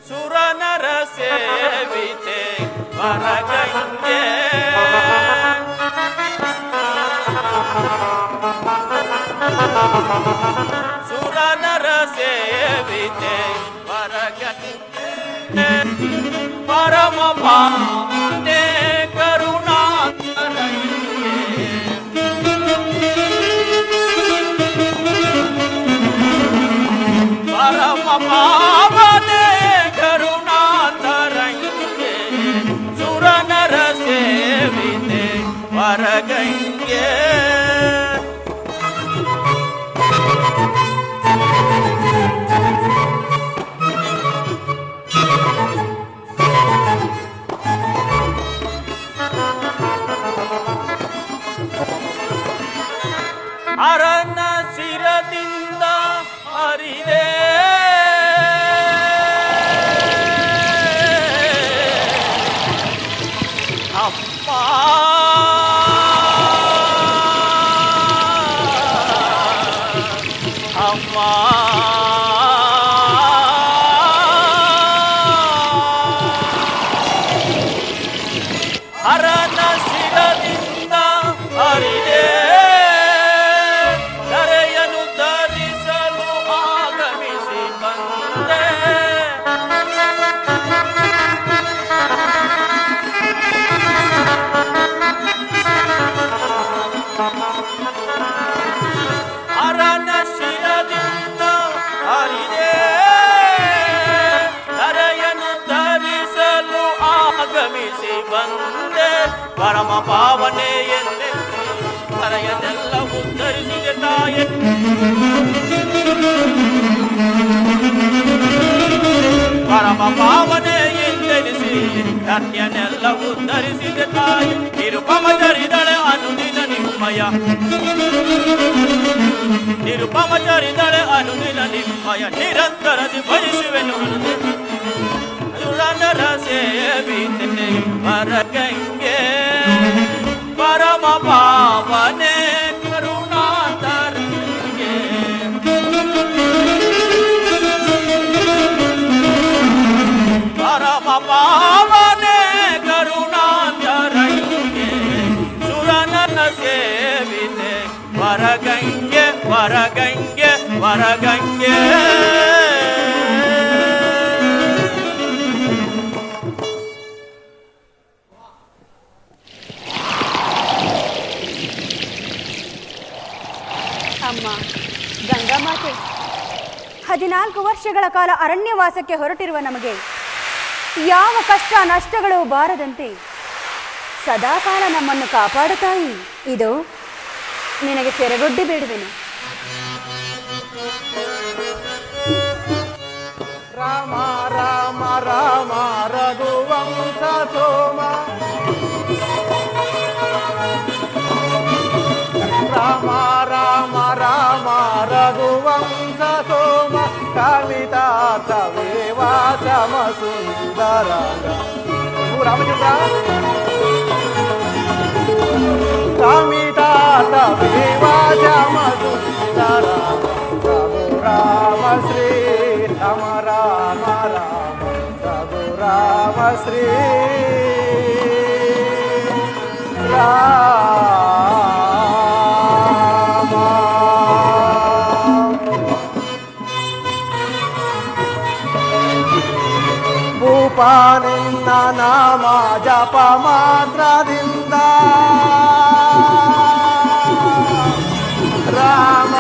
ಸುರನರ ಸೇವಿತೆ ವರಗಂಗೆ ಸುರನರ ಸೇವಿತೆ ವರಗಂಗೆ ಪರಮ ಪಾವನೆ ಕರುಣಾಕರಂಗೆ ಪರಮ ಪಾವನೆ ಕರುಣಾಕರಂಗೆ ಸುರನರ ಸೇವಿತೆ ವರಗಂಗೆ ಅರನ ಶಿರದಿಂದ ಹರಿದೆ ಅಮ್ಮ ಅಮ್ಮ ಅರನ ಶಿರದಿಂದ ಹರಿದೆ ಅರನ ಶಿರದಿಂದ ಹರಿದೆ ಧರೆಯನ್ನು ಧರಿಸಲು ಆಗಮಿಸಿ ಬಂದೆ ಪರಮ ಪಾವನೆ ಎಂದೆ ಧರೆಯನ್ನೆಲ್ಲ ಉದ್ಧರಿಸಿದೆ ತಾಯೆ ಪರಮ ಪಾವನೆ ಎಂದೆನಿಸಿ ಧನ್ಯನೆಲ್ಲ ಉದ್ಧರಿಸಿದೆ ತಾಯಿ ನಿರುಪಮ ಚರಿದಳೆ ಅನುದಿನ ನಿಮ್ಮಯ ನಿರುಪಮ ಚರಿದಳೆ ಅನುದಿನ ನಿಮ್ಮಯ ನಿರಂತರದಿ ಭಜಿಸುವೆನು ಸುರನರ ಸೇವಿತೆ ವರಗಂಗೆ ಪರಮ ಪಾವನೆ ಕರುಣಾಕರಂಗೆ ಪರಮ ಪಾವನೆ ಕರುಣಾಕರಂಗೆ ಸುರನರ ಸೇವಿತೆ ವರಗಂಗೆ ವರಗಂಗೆ ವರಗಂಗೆ ಅಮ್ಮ ಗಂಗಾಮಾತೆ 14 ವರ್ಷಗಳ ಕಾಲ ಅರಣ್ಯವಾಸಕ್ಕೆ ಹೊರಟಿರುವ ನಮಗೆ ಯಾವ ಕಷ್ಟ ನಷ್ಟಗಳು ಬಾರದಂತೆ ಸದಾಕಾಲ ನಮ್ಮನ್ನು ಕಾಪಾಡುತ್ತಾಯಿ ಇದು ನಿನಗೆ ಸೆರೆಗೊಡ್ಡಿ ಬೇಡುವೆನು. ರಾಮ ರಾಮ ರಾಮ ರಘುವಂಶ ಸೋಮ ರಾಮ ರಾಮ ರಾಮ ರಘುವಂಶ ಸೋಮ ಕವಿತಾರ್ಥವೇವ ಶ್ಯಾಮ ಸುಂದರ ರಾಮಚಂದ್ರ ಕವಿತಾರ್ಥವೇವ ಶ್ಯಾಮ ಸುಂದರ ರಾಮ ಶ್ರೀ ರಾಮ ರಾಮ ರಾಮ ರಘು ರಾಮ ಶ್ರೀ ಭೂಪ ನಿನ್ನ ನಾಮ ಜಪ ಮಾತ್ರದಿಂದ ರಾಮ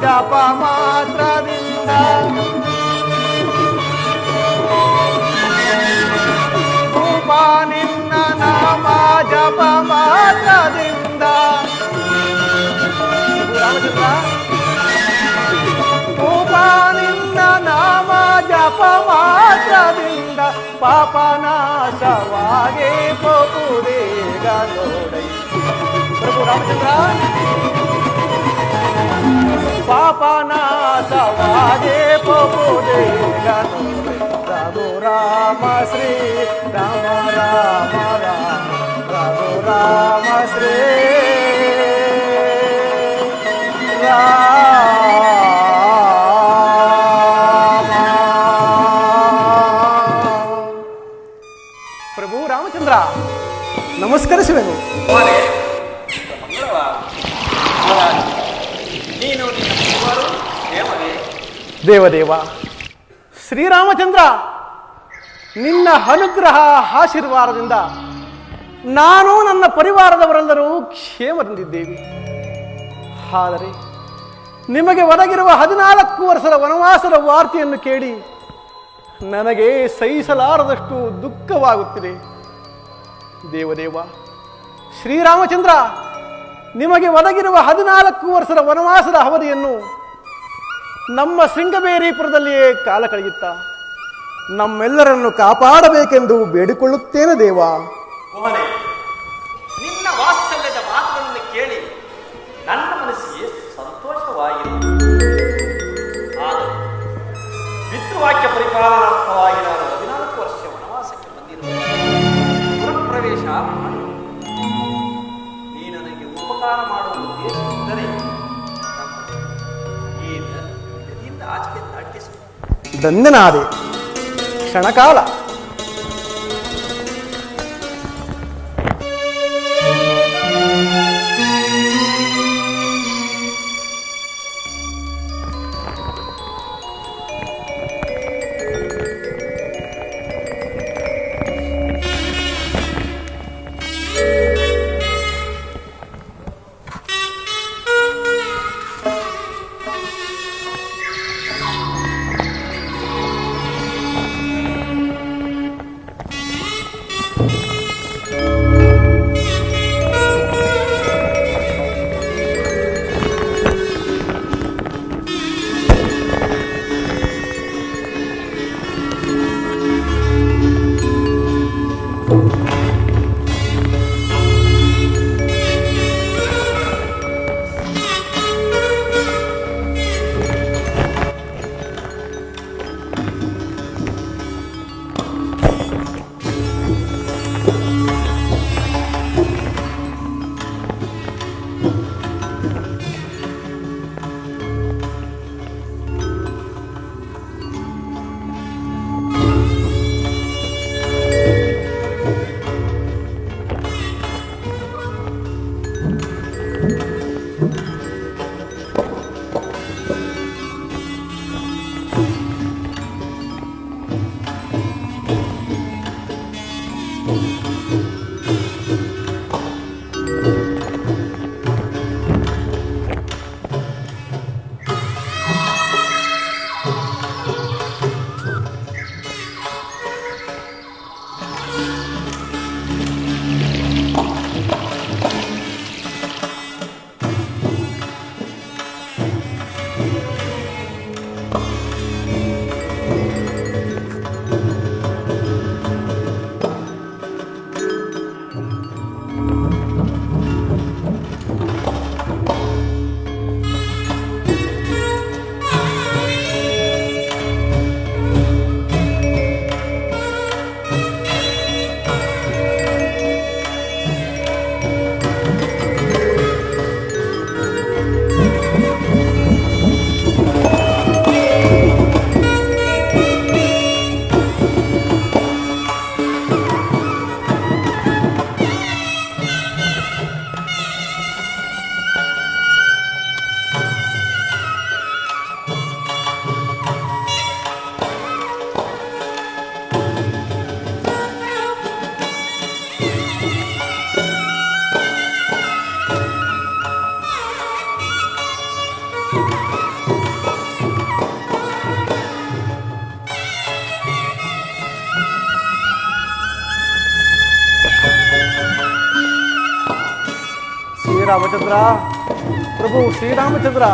ಜಪ ಮಾತ್ರದಿಂದ ಪಾಪನಾಶವಾಗೇ ಪೋಪುದೇಗ ನೋಡೈ. ಪ್ರಭು ರಾಮಚಂದ್ರ ಪಾಪನಾಶವಾಗೇ ಪೋಪುದೇಗ ನೋಡೈ. ರಘು ರಾಮ ಶ್ರೀ ರಾಮ ರಾಮ ರಾಮ ರಘು ರಾಮ ಶ್ರೀ ಪ್ರಭು ರಾಮಚಂದ್ರ ನಮಸ್ಕರಿಸುವೆನು. ದೇವದೇವ ಶ್ರೀರಾಮಚಂದ್ರ, ನಿನ್ನ ಅನುಗ್ರಹ ಆಶೀರ್ವಾದದಿಂದ ನಾನು ನನ್ನ ಪರಿವಾರದವರೆಲ್ಲರೂ ಕ್ಷೇಮದಿಂದಿದ್ದೇವೆ. ಆದರೆ ನಿಮಗೆ ಒದಗಿರುವ 14 ವರ್ಷದ ವನವಾಸದ ವಾರ್ತೆಯನ್ನು ಕೇಳಿ ನನಗೆ ಸಹಿಸಲಾರದಷ್ಟು ದುಃಖವಾಗುತ್ತಿದೆ. ದೇವದೇವ ಶ್ರೀರಾಮಚಂದ್ರ, ನಿಮಗೆ ಒದಗಿರುವ 14 ವರ್ಷದ ವನವಾಸದ ಅವಧಿಯನ್ನು ನಮ್ಮ ಶೃಂಗಬೇರೀಪುರದಲ್ಲಿಯೇ ಕಾಲ ಕಳೆಯುತ್ತಾ ನಮ್ಮೆಲ್ಲರನ್ನು ಕಾಪಾಡಬೇಕೆಂದು ಬೇಡಿಕೊಳ್ಳುತ್ತೇನೆ ದೇವ. ನಿನ್ನ ವಾತ್ಸಲ್ಯದ ಮಾತುಗಳನ್ನು ಕೇಳಿ ನನ್ನ ಮನಸ್ಸಿಗೆ ಸಂತೋಷವಾಗಿದೆ. ಆದರೆ ಪಿತೃವಾಕ್ಯ ಪರಿಪಾಲನಾರ್ಥವಾಗಿ ನಾನು 14 ವರ್ಷ ವನವಾಸಕ್ಕೆ ಬಂದಿರುವ ಗುರುಪ್ರವೇಶ ಮಾಡಿ ನೀ ನನಗೆ ಉಪಕಾರ ಮಾಡುವ ಉದ್ದೇಶವಿದ್ದರೆ ಈ ನದಿಯಿಂದ ಆಚೆಗೆ ದಾಟಿಸು. ಧನ್ಯನಾದೆ. ಕ್ಷಣಕಾಲ ಶ್ರೀರಾಮಚಂದ್ರ, ಪ್ರಭು ಶ್ರೀರಾಮಚಂದ್ರ,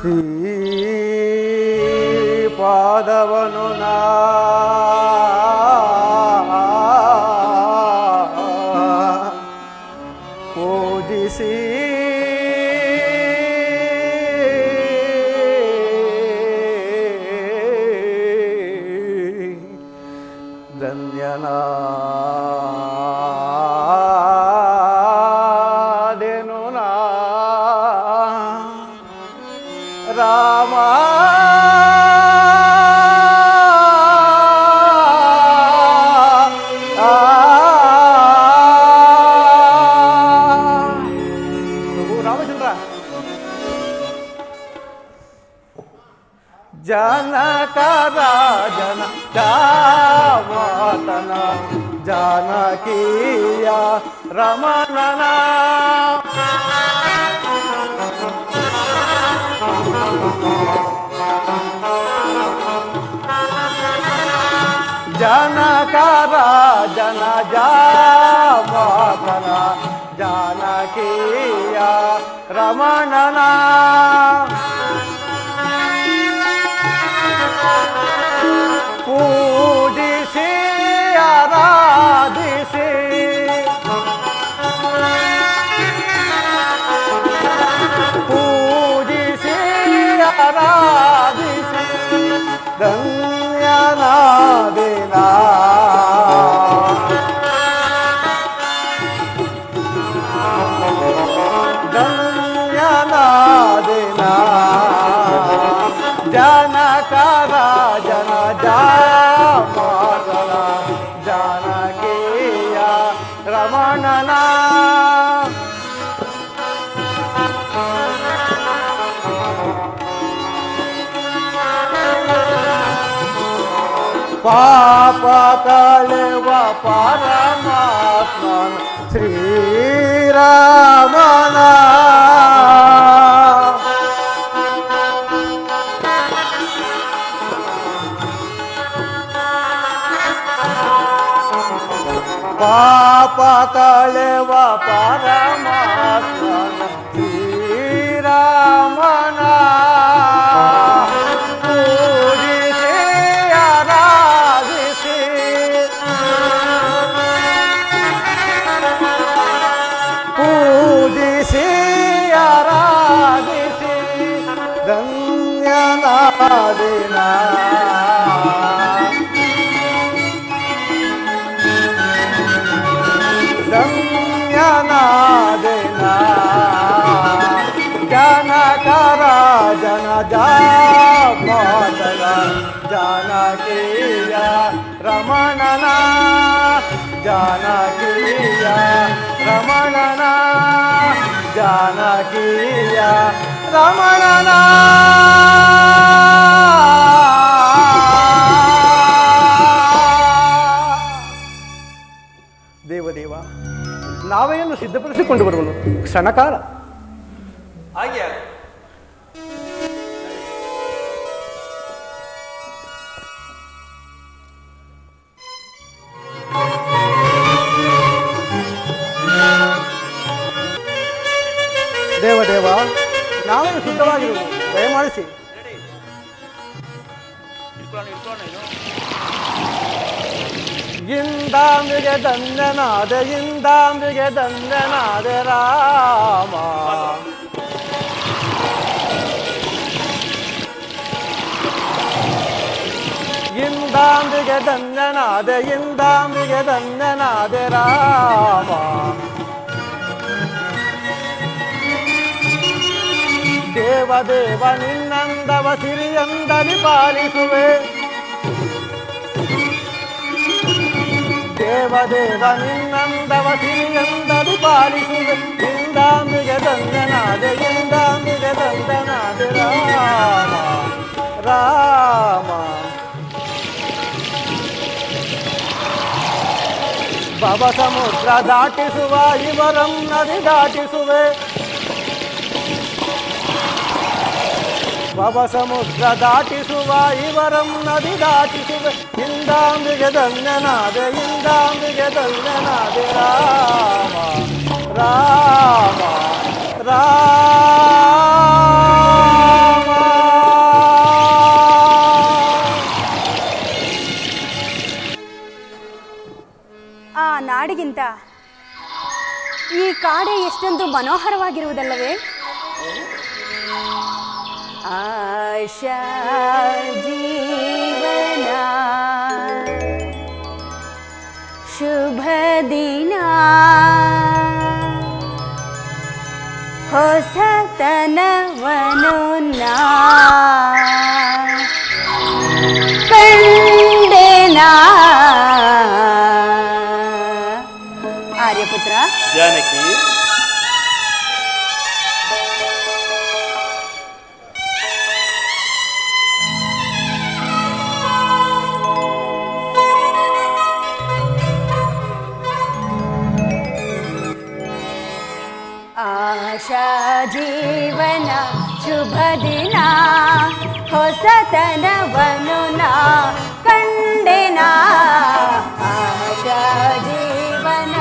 ಈ ಪಾದವನು ನಾ ಪೂಜಿಸಿ ಧನ್ಯನಾದೆನು ನಾ ರಾಮ ರಾಮಚಂದ್ರ ಜನಕ ರಾಜನ ಜಾಮತನ ಜಾನಕಿಯ ರಮಣನ ಜನಕ ರಾಜನ ಜಾಮತನ ಜಾನಕಿಯ ರಮಣನ ಪೂಜಿಸಿ ಆರಾಧಿಸಿ ಪೂಜಿಸಿ ಆರಾಧಿಸಿ ಧನ್ಯನಾದೆನ ಧನ್ಯನಾದೆನ ಜನಕ ರಾಜನ ಜಾಮತನ ಜಾನಕಿಯ ರಮಣನ ಪಾಪ ಕಳೆವ ಪರಮಾತ್ಮನ ಶ್ರೀರಾಮನ ಪಾಪ ಕಳೆವ ಪರಮಾತ್ಮನ ಶ್ರೀರಾಮನ ಪೂಜಿಸಿ ಆರಾಧಿಸಿ ಪೂಜಿಸಿ ಆರಾಧಿಸಿ ಧನ್ಯನಾದೆನ ಧನ್ಯನಾದೆನ ಜನಕ ರಾಜನ ಜಾಮತನ ಜಾನಕಿಯ ರಮಣನ ಜಾನಕಿಯ ರಮಣನ ಜಾನಕಿಯ ರಮಣನ ದೇವದೇವ ನಾವೇನು ಸಿದ್ಧಪಡಿಸಿಕೊಂಡು ಬರುವನು ಕ್ಷಣಕಾಲ ಹಾಗೆ ದೇವದೇವ ನಾವೇನು ಸಿದ್ಧವಾಗಿರುವುದು ದಯಮಾಡಿಸಿ ಇಂದಾಂಬಿಗೆ ಧನ್ಯನಾದೆ ಇಂದಾಂಬಿಗೆ ಧನ್ಯನಾದೆ ರಾಮ ಇಂದಾಂಬಿಗೆ ಧನ್ಯನಾದೆ ಇಂದಾಂಬಿಗೆ ಧನ್ಯನಾದೆ ರಾಮ ದೇವದೇವ ನಿನ್ನಂದವ ಸಿರಿಯಂದಲಿ ಪಾಲಿಸುವೆ ದೇವದೇವ ನಿನ್ನಂದವ ಸಿರಿಯಂದಲಿ ಪಾಲಿಸುವೆ ಇಂದಾಂಬಿಗೆ ಧನ್ಯನಾದೆ ಇಂದಾಂಬಿಗೆ ಧನ್ಯನಾದೆ ರಾಮ ರಾಮ ಭವ ಸಮುದ್ರ ದಾಟಿಸುವ ಇವರಂ ನದಿ ದಾಟಿಸುವೆ ಭವ ಸಮುದ್ರ ದಾಟಿಸುವ ಇವರಂ ನದಿ ದಾಟಿಸುವೆ ಇಂದಾಂಬಿಗೆ ಧನ್ಯನಾದೆ ಇಂದಾಂಬಿಗೆ ಧನ್ಯನಾದೆ ರಾಮ ರಾಮ ರಾಮ ನೋಡುವುದಕ್ಕಿಂತ ಈ ಕಾಡೆ ಎಷ್ಟೊಂದು ಮನೋಹರವಾಗಿರುವುದಲ್ಲವೇ? ಆಶಾ ಜೀವನ ಶುಭ ದಿನ ಹೊಸತನವನು ನಾ ಕಂಡೆನಾ. ಆರ್ಯಪುತ್ರ ಜಾನಕಿ, ಆಶಾ ಜೀವನ ಶುಭ ದಿನ ಹೊಸತನವನು ನಾ ಕಂಡೆನಾ. ಆಶಾ ಜೀವನ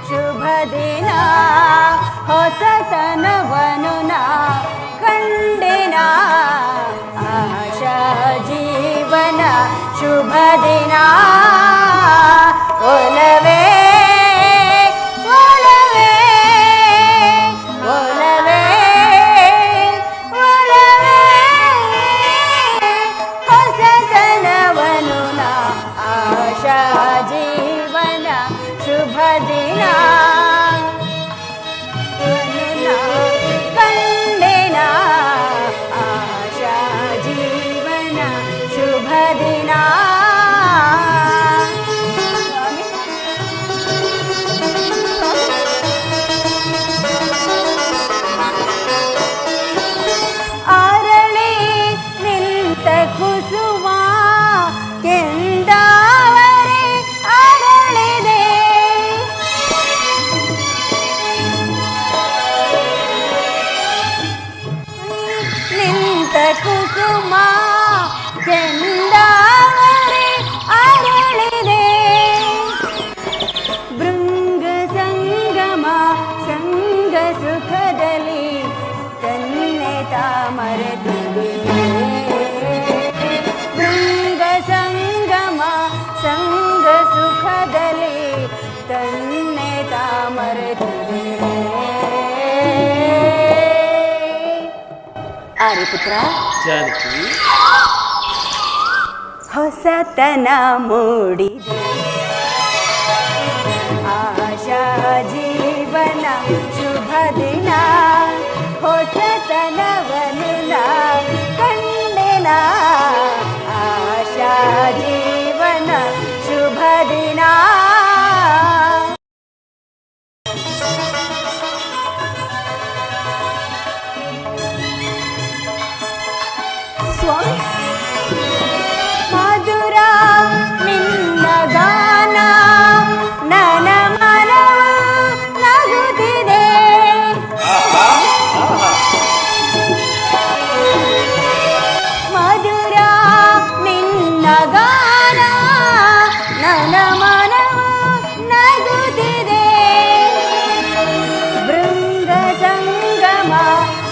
ಶುಭ ದಿನ ಹೊಸತನವನು ನಾ ಕಂಡೆನಾ. ಆಶಾ ಜೀವನ ಶುಭ ದಿನ ಒಲವೇ ಕುಸುಮ ಕೆಂದಾವರೆ ಅರಳಿದೆ. ಭೃಂಗ ಸಂಗಮ ಸಂಗ ಸುಖದಲ್ಲಿ ತನ್ನೆ ತಾಮರೆತಿದೆ. ಭೃಂಗ ಸಂಗಮ ಸಂಗ ಸುಖದಲ್ಲಿ ತನ್ನೆ ತಾಮರೆತಿದೆ. ಆರ್ಯಪುತ್ರ ಜಾನಕಿ, ಹೊಸತನ ಮೂಡಿದೆ. ಆಶಾ ಜೀವನ ಶುಭ ದಿನ ಹೊಸತನವನು ನಾ ಕಂಡೆನಾ. ಆಶಾ ಜೀವನ ಶುಭ ದಿನ ಸ್ವಾಮಿ. ಮಧುರ ನಿನ್ನ ಗಾನ ನನ್ನ ಮನವು ನಗುತ್ತಿದೆ. ಮಧುರ ನಿನ್ನ ಗಾನ ನನ್ನ ಮನವು ನಗುತ್ತಿದೆ. ಭೃಂಗ ಸಂಗಮ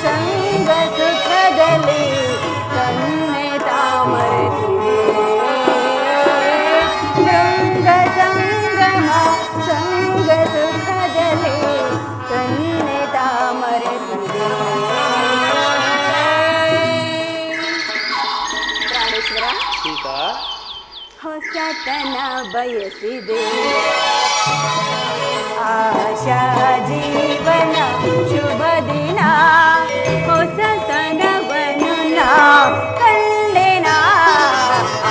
ಸಂಗ ಸುಖದಲ್ಲಿ ತನ್ನೆ ತಾಮರೆತಿದೆ. ಭೃಂಗ ಸಂಗಮ ಸಂಗ ಸುಖದಲ್ಲಿ ತನ್ನೆ ತಾಮರೆತಿದೆ. ಪ್ರಾಣೇಶ್ವರ, ಸೀತಾ, ಹೊಸತನ ಬಯಸಿದೆ. ಆಶಾ ಜೀವನ ಶುಭ ದಿನ ಹೊಸತನವನು ನಾ ಕಂಡೆನಾ.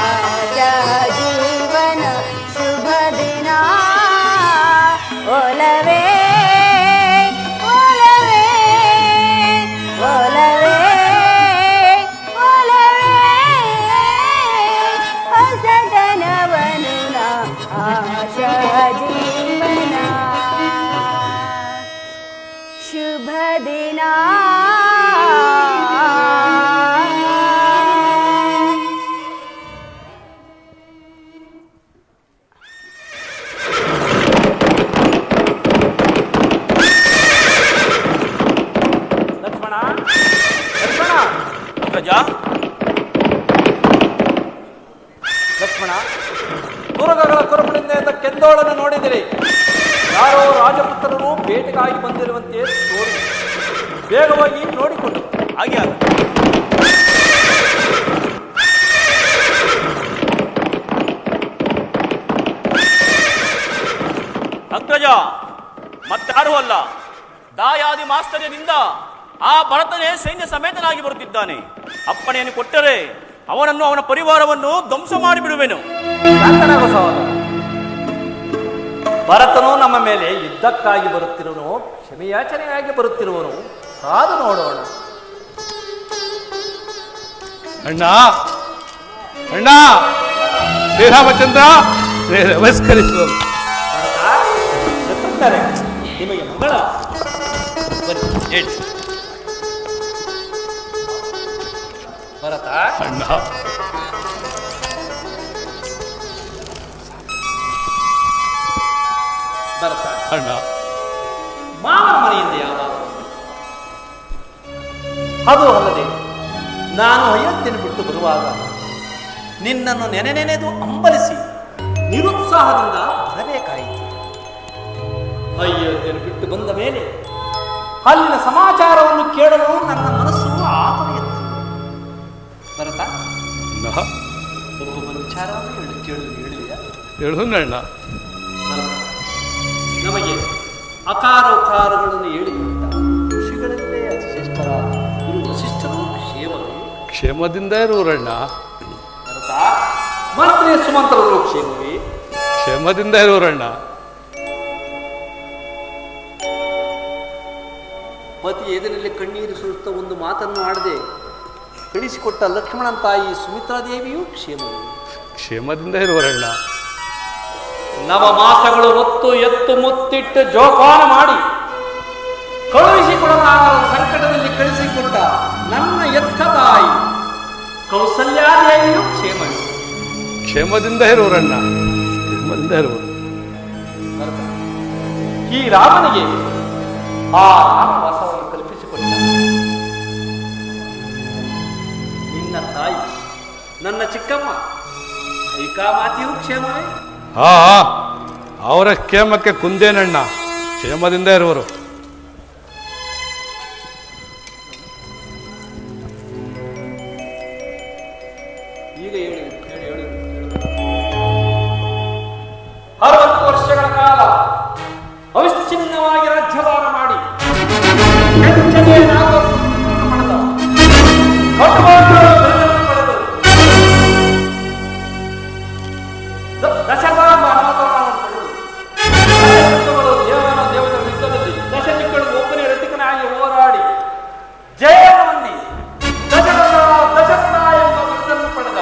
ಆಶಾ ಜೀವನ ಶುಭ ದಿನ ಒಲವೇ ಒಲವೇ ಒಲವೇ ಒಲವೇ ಹೊಸತನವನು ನಾ ಆಶಾ ಜೀವನ ಶುಭ ದಿನ. ಲಕ್ಷ್ಮಣ, ಲಕ್ಷ್ಮಣ, ಅಗ್ರಜ, ಲಕ್ಷ್ಮಣ, ತುರಗಗಳ ಕುರುಬನಿಂದ ಕೆಂದೋಳನ್ನು ನೋಡಿದಿರಿ. ಯಾರ ರಾಜಪುತ್ರರು ಬೇಟೆಗಾಗಿ ಬಂದಿರುವಂತೆ ತೋರಿ ಬೇಗವಾಗಿ ನೋಡಿಕೊಂಡು ಹಾಗೆ ಆಗ. ಅಗ್ರಜ ಮತ್ತಾರೂ ಅಲ್ಲ, ದಾಯಾದಿ ಮಾಸ್ತರ್ಯದಿಂದ ಆ ಭರತನೇ ಸೈನ್ಯ ಸಮೇತನಾಗಿ ಬರುತ್ತಿದ್ದಾನೆ. ಅಪ್ಪಣೆಯನ್ನು ಕೊಟ್ಟರೆ ಅವನನ್ನು ಅವನ ಪರಿವಾರವನ್ನು ಧ್ವಂಸ ಮಾಡಿಬಿಡುವೆನು. ಶಾಂತನಾಗೋ ಸಹೋದರ. ಭರತನು ನಮ್ಮ ಮೇಲೆ ಯುದ್ಧಕ್ಕಾಗಿ ಬರುತ್ತಿರುವನು, ಕ್ಷಮೆಯಾಚನೆಯಾಗಿ ಬರುತ್ತಿರುವನು. ಕಾದು ನೋಡೋಣ. ಅಣ್ಣ ಅಣ್ಣ ಶ್ರೀರಾಮಚಂದ್ರ ನಮಸ್ಕರಿಸುವ. ಎತ್ತುತ್ತಾರೆ ನಿಮಗೆ ಮಗಳ ಭರತ. ಅಣ್ಣ ಭರತ ಅಣ್ಣ ಮಾವನ ಮನೆಯಿಂದ ಯಾವಾಗ? ಅದು ಅಲ್ಲದೆ ನಾನು ಅಯೋಧ್ಯೆಯನ್ನು ಬಿಟ್ಟು ಬರುವಾಗ ನಿನ್ನನ್ನು ನೆನೆದು ಅಂಬಲಿಸಿ ನಿರುತ್ಸಾಹದಿಂದ ಬರಬೇಕಾಯಿತು. ಅಯೋಧ್ಯೆಯನ್ನು ಬಿಟ್ಟು ಬಂದ ಮೇಲೆ ಅಲ್ಲಿನ ಸಮಾಚಾರವನ್ನು ಕೇಳಲು ನನ್ನ ಮನಸ್ಸು ಆತನೆಯಿತು. ಭರತ, ಒಬ್ಬೊಬ್ಬರ ವಿಚಾರವನ್ನು ಹೇಳಿದೆಯಾ? ಹೇಳುಂಗಣ್ಣ. ನಮಗೆ ಅಕಾರ ಉಕಾರಗಳನ್ನು ಹೇಳಿಕೊಟ್ಟ ಋಷಿಗಳಲ್ಲೇ ಅತಿ ಶ್ರೇಷ್ಠರಾದ ಗುರು ವಸಿಷ್ಠರು ಕ್ಷೇಮವೇ? ಕ್ಷೇಮದಿಂದ ಇರುವರಣ್ಣ. ಭರತ, ಮಂತ್ರಿ ಸುಮಂತ್ರರು ಕ್ಷೇಮವೇ? ಕ್ಷೇಮದಿಂದ ಇರುವರಣ್ಣ. ಪತಿ ಎದುರಲ್ಲಿ ಕಣ್ಣೀರು ಸುರಿಸುತ್ತಾ ಒಂದು ಮಾತನ್ನು ಆಡದೆ ಕಳಿಸಿಕೊಟ್ಟ ಲಕ್ಷ್ಮಣನ ತಾಯಿ ಸುಮಿತ್ರಾದೇವಿಯೂ ಕ್ಷೇಮವೇ? ಕ್ಷೇಮದಿಂದ ಇರುವರಣ್ಣ. ನವ ಮಾಸಗಳು ಹೊತ್ತು ಎತ್ತು ಮುತ್ತಿಟ್ಟು ಜೋಪಾನ ಮಾಡಿ ಕಳುಹಿಸಿಕೊಡಲಾಗದ ಸಂಕಟದಲ್ಲಿ ಕಳಿಸಿಕೊಟ್ಟ ನನ್ನ ಎತ್ತ ತಾಯಿ ಕೌಸಲ್ಯಾದೇವಿಯೂ ಕ್ಷೇಮವೇ? ಕ್ಷೇಮದಿಂದ ಇರುವರಣ್ಣ. ಕ್ಷೇಮದಿಂದ ಇರುವರು. ಈ ರಾಮನಿಗೆ ಆ ರಾಮವಾಸವನ್ನು ಕಲ್ಪಿಸಿಕೊಟ್ಟ ನಿನ್ನ ತಾಯಿ ನನ್ನ ಚಿಕ್ಕಮ್ಮ ಕೈಕಾಮಾತಿಯೂ ಕ್ಷೇಮವೇ? ಅವರ ಕ್ಷೇಮಕ್ಕೆ ಕುಂದೇನಣ್ಣ. ಕ್ಷೇಮದಿಂದ ಇರುವರು. ಈಗ ಹೇಳಿ 60 ವರ್ಷಗಳ ಕಾಲ ಅವಿಚ್ಛಿನ್ನವಾಗಿ ರಾಜ್ಯಭಾರ ಮಾಡಿ ದೇವರ ಯುದ್ಧದಲ್ಲಿ ದಶಜಿಕ್ಕಳು ಒಬ್ಬನೇ ರಥಿಕನಾಗಿ ಹೋರಾಡಿ ಜಯವನ್ನು ಹೊಂದಿ ದಶರಥ ಎಂಬ ಬಿರುದನ್ನು ಪಡೆದ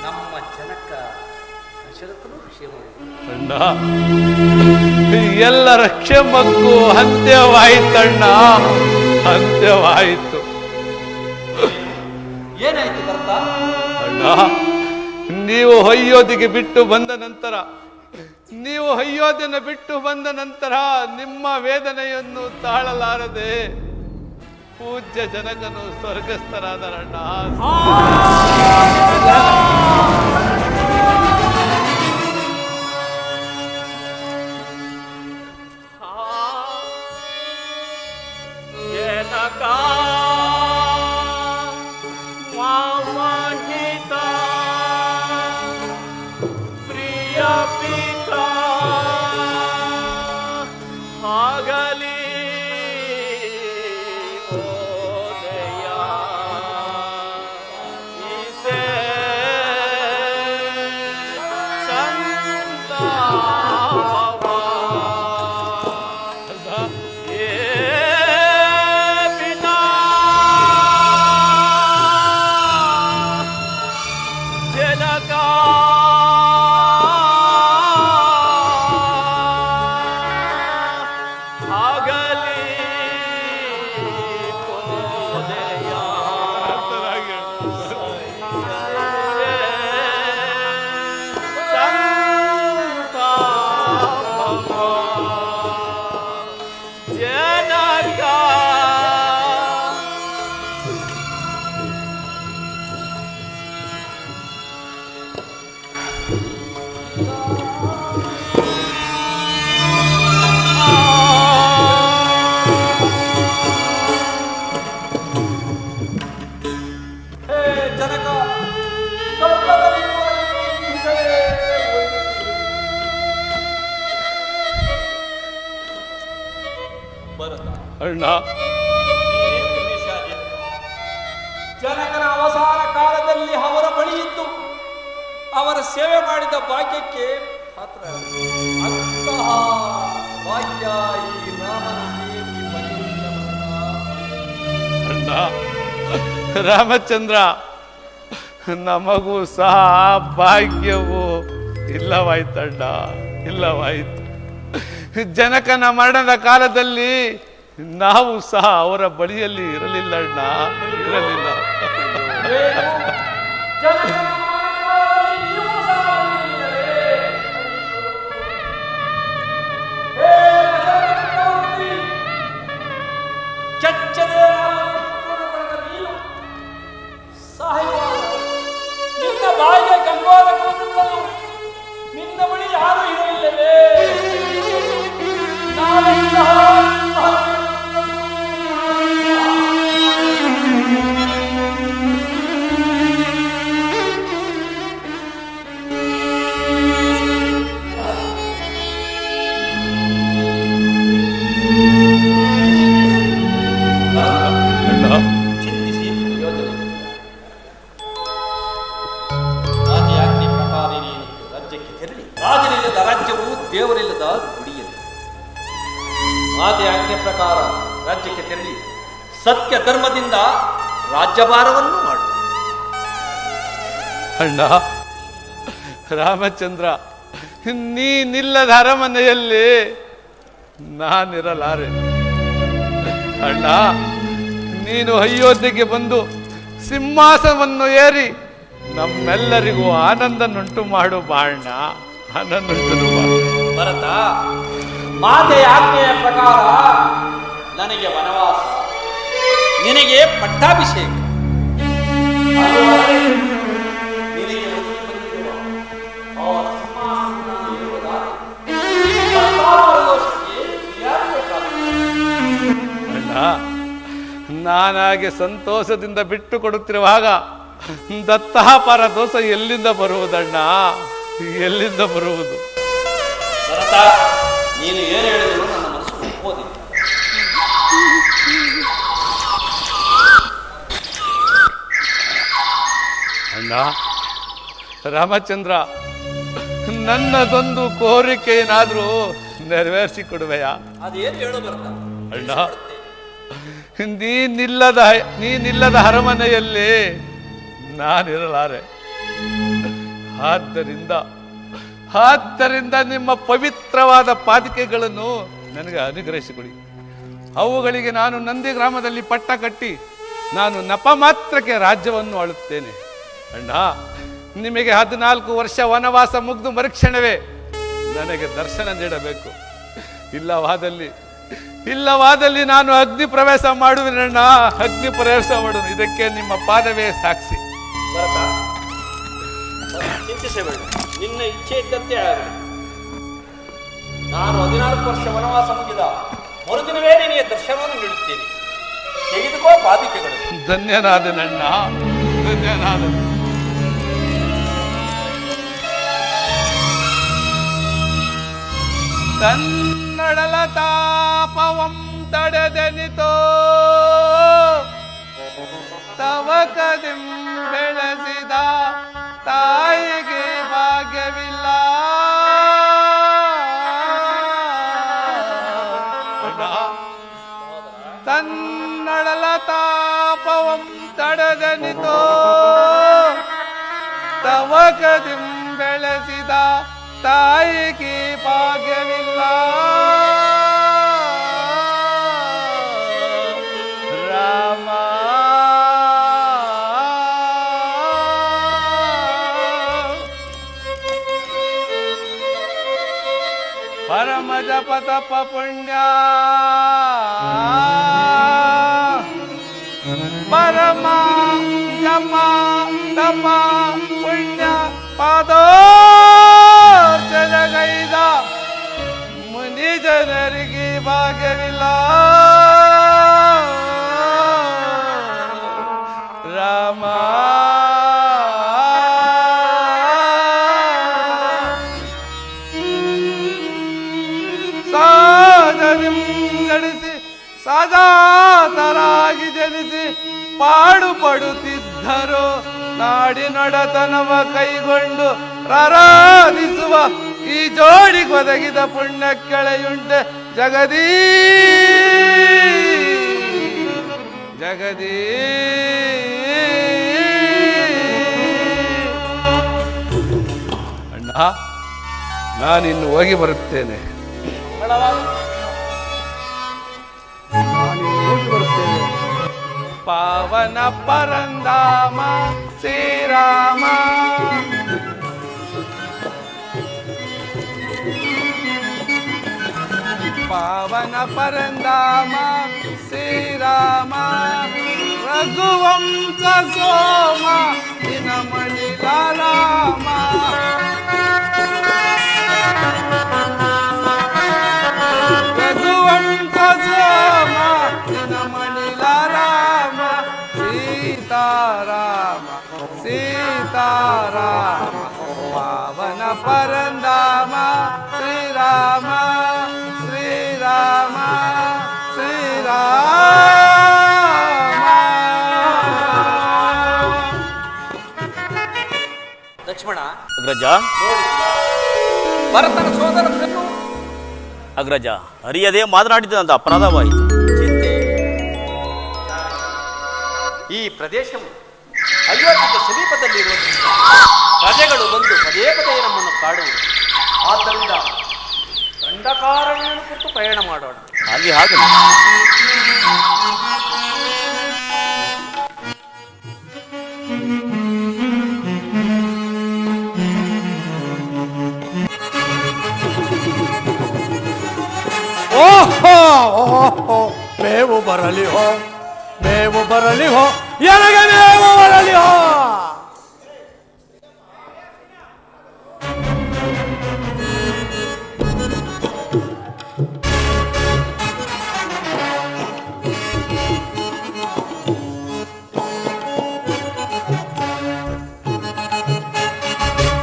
ನಮ್ಮ ಜನಕ ದಶರಥನು ಕ್ಷೇಮವೇ? ಅಣ್ಣ, ಎಲ್ಲರ ಕ್ಷೇಮಕ್ಕೂ ಅಂತ್ಯವಾಯಿತಣ್ಣ, ಅಂತ್ಯವಾಯಿತು. ಏನಾಯ್ತು ಭರತ? ಅಣ್ಣ, ನೀವು ಅಯೋಧ್ಯೆಗೆ ಬಿಟ್ಟು ಬಂದ ನಂತರ, ನೀವು ಅಯೋಧ್ಯೆಯನ್ನು ಬಿಟ್ಟು ಬಂದ ನಂತರ ನಿಮ್ಮ ವೇದನೆಯನ್ನು ತಾಳಲಾರದೆ ಪೂಜ್ಯ ಜನಕನು ಸ್ವರ್ಗಸ್ಥರಾದರಣ್ಣ. ಅಣ್ಣ, ಜನಕನ ಅವಸಾನ ಕಾಲದಲ್ಲಿ ಅವರ ಬಳಿ ಇದ್ದು ಅವರ ಸೇವೆ ಮಾಡಿದ ಭಾಗ್ಯಕ್ಕೆ ಪಾತ್ರ ಅಂತಹ ಭಾಗ್ಯ ಈ ರಾಮನಿಗೆ ಬಂದಿಲ್ಲ. ಅಣ್ಣ ರಾಮಚಂದ್ರ, ನಮಗೂ ಸಹ ಭಾಗ್ಯವು ಇಲ್ಲವಾಯ್ತಣ್ಣ, ಇಲ್ಲವಾಯ್ತು. ಜನಕನ ಮರಣದ ಕಾಲದಲ್ಲಿ ನಾವು ಸಹ ಅವರ ಬಳಿಯಲ್ಲಿ ಇರಲಿಲ್ಲ ಅಣ್ಣ, ಇರಲಿಲ್ಲ. ನಿನ್ನ ಬಾಯಿಗೆ ಗಂಗೋದಕವನ್ನು ನಿನ್ನ ಬಳಿ ಯಾರು ಇರಲಿಲ್ಲವೇ? ಚಿಂತಿಸಿ ಯೋಚನೆ ರಾಜಯಾಜ್ಞೆ ಪ್ರಕಾರ ನೀನು ರಾಜ್ಯಕ್ಕೆ ತೆರಳಿ ರಾಜನಿಲ್ಲದ ರಾಜ್ಯವು ದೇವರಿಲ್ಲದ ಗುಡಿಯಲ್ಲಿ ರಾಜಯಾಜ್ಞೆ ಪ್ರಕಾರ ರಾಜ್ಯಕ್ಕೆ ತೆರಳಿ ಸತ್ಯ ಧರ್ಮದಿಂದ ರಾಜ್ಯಭಾರವನ್ನು ಮಾಡು. ಅಣ್ಣ ರಾಮಚಂದ್ರ, ನೀನಿಲ್ಲದ ಅರಮನೆಯಲ್ಲಿ ನಾನಿರಲಾರೆ. ಅಣ್ಣ, ನೀನು ಅಯೋಧ್ಯೆಗೆ ಬಂದು ಸಿಂಹಾಸನವನ್ನು ಏರಿ ನಮ್ಮೆಲ್ಲರಿಗೂ ಆನಂದನುಂಟು ಮಾಡು ಬಾಣ್ಣ, ಆನಂದನುಂಟು ಬಾ. ಭರತ, ಮಾತೆಯ ಆಜ್ಞೆಯ ಪ್ರಕಾರ ನನಗೆ ವನವಾಸ, ನಿನಗೆ ಪಟ್ಟಾಭಿಷೇಕ. ನಿನಗೆ ಒದಗಿ ಬಂದಿರುವ ಆ ಸಿಂಹಾಸನ ಏರುವುದಾದರೆ ದತ್ತಾಪರದೋಷಕ್ಕೆ ಕ್ರಿಯಾತ್ಮಕವಾಗುತ್ತದೆ. ಅಣ್ಣ, ನಾನಾಗೆ ಸಂತೋಷದಿಂದ ಬಿಟ್ಟು ಕೊಡುತ್ತಿರುವಾಗ ದತ್ತಾಪರ ದೋಷ ಎಲ್ಲಿಂದ ಬರುವುದಣ್ಣ, ಎಲ್ಲಿಂದ ಬರುವುದು? ಭರತ, ನೀನು ಏನು ಹೇಳಿದ್ರು ನನ್ನ ಮನಸ್ಸು ಒಪ್ಪೋದಿಲ್ಲ. ಅಣ್ಣ ರಾಮಚಂದ್ರ, ನನ್ನದೊಂದು ಕೋರಿಕೆ ಏನಾದ್ರೂ ನೆರವೇರಿಸಿ ಕೊಡುವೆಯಾ? ಅದೇನು ಹೇಳು ಭರತ. ಅಣ್ಣ, ನೀನಿಲ್ಲದ ಅರಮನೆಯಲ್ಲಿ ನಾನಿರಲಾರೆ. ಆದ್ದರಿಂದ ನಿಮ್ಮ ಪವಿತ್ರವಾದ ಪಾದಿಕೆಗಳನ್ನು ನನಗೆ ಅನುಗ್ರಹಿಸಿಕೊಡಿ. ಅವುಗಳಿಗೆ ನಾನು ನಂದಿ ಗ್ರಾಮದಲ್ಲಿ ಪಟ್ಟ ಕಟ್ಟಿ ನಾನು ನಪ ಮಾತ್ರಕ್ಕೆ ರಾಜ್ಯವನ್ನು ಆಳುತ್ತೇನೆ. ಅಣ್ಣ, ನಿಮಗೆ 14 ವರ್ಷ ವನವಾಸ ಮುಗಿದು ಮರುಕ್ಷಣವೇ ನನಗೆ ದರ್ಶನ ನೀಡಬೇಕು. ಇಲ್ಲವಾದಲ್ಲಿ ನಾನು ಅಗ್ನಿ ಪ್ರವೇಶ ಮಾಡುವೆನಣ್ಣ, ಅಗ್ನಿ ಪ್ರವೇಶ ಮಾಡುವೆ. ಇದಕ್ಕೆ ನಿಮ್ಮ ಪಾದವೇ ಸಾಕ್ಷಿ. ಭರತ, ಚಿಂತಿಸಬೇಡ, ನಿನ್ನ ಇಚ್ಛೆ ಇದ್ದಂತೆ ಆಗಲಿ. ನಾನು 14 ವರ್ಷ ವನವಾಸ ಮುಗಿದ ಮರುದಿನವೇ ನಿನಗೆ ದರ್ಶನವನ್ನು ನೀಡುತ್ತೇನೆ. ತೆಗೆದುಕೋ ಪಾದಿಕೆಗಳು. ಧನ್ಯನಾದನಣ್ಣ, ಧನ್ಯನಾದ. ತನ್ನಡಲ ತಾಪವಂ ತಡೆದೆನಿತೋ ತವಕದಿಂ ಬೆಳೆಸಿದ ತಾಯಿಗೆ ಭಾಗ್ಯವಿಲ್ಲ. ತನ್ನಡಲ ತಾಪವಂ ತಡೆದೆನಿತೋ ತವಕದಿಂ ಬೆಳೆಸಿದ ತಾಯಿಗೆ ಭಾಗ್ಯವಿಲ್ಲ. ರಾಮ ಪರಮ ಜಪ ತಪ ಪುಣ್ಯ, ಪರಮ ಜಪ ತಪ ಪುಣ್ಯ ಪಾದೋರ್ಚನಗೈದ ಮುನಿ ಜನರಿಗೆ ಭಾಗ್ಯವಿಲ್ಲ. ರಾಮ ಸಾಧನೆ ನಡೆಸಿ ಸದಾತರಾಗಿ ಜನಿಸಿ ಪಾಡುಪಡುತ್ತಿದ್ದರು. ನಾಡಿನೊಡತನವ ಕೈಗೊಂಡು ಆರಾಧಿಸುವ ಈ ಜೋಡಿಗೊದಗಿದ ಪುಣ್ಯ ಕೆಳೆಯುಂಟೆ ಜಗದೀ ಜಗದೀ. ಅಣ್ಣ, ನಾನಿನ್ನು ಹೋಗಿ ಬರುತ್ತೇನೆ. ಪಾವನ ಪರಂದಾಮ ಶ್ರೀರಾಮ, ಪಾವನ ಪರಂದಾಮ ಶ್ರೀರಾಮ, ರಘುವಂಶ ಸೋಮ ದಿನಮಣಿ ರಾಮ, ರಘುವಂಶ ಸೋಮ ದಿನಮಣಿ ರಾಮ, ಸೀತಾರಾಮ ಸೀತಾರಾಮ, ಪಾವನ ಪರಂದಾಮ ಶ್ರೀರಾಮ ಶ್ರೀರಾಮ ಶ್ರೀರಾಮ. ಲಕ್ಷ್ಮಣ, ಅಗ್ರಜ, ನೋಡಿ ಭರತನ ಸೋದರನನ್ನು ಅಗ್ರಜ, ಅರಿಯದೆ ಮಾತನಾಡಿದಂತ ಅಪರಾಧವಾಯಿತು. ಚಿಂತೆ. ಈ ಪ್ರದೇಶವು ಅಯೋಧ್ಯದ ಸಮೀಪದಲ್ಲಿರುವುದರಿಂದ ಪ್ರಜೆಗಳು ಬಂದು ಪದೇ ಪದೇ ನಮ್ಮನ್ನು ಕಾಡುವುದು. ಆದ್ದರಿಂದ ದಂಡಕಾರಣ್ಯವನ್ನು ಕುರಿತು ಪ್ರಯಾಣ ಮಾಡೋಣ. ಹಾಗೆ ಹಾಗೆ ಓಹೋ ಓಹೋ, ಮೇವು ಬರಲಿ ಹೋ, ಮೇವು ಬರಲಿ ಹೋ, ಎನಗೆ ಮೇವು ಬರಲಿ ಹೋ.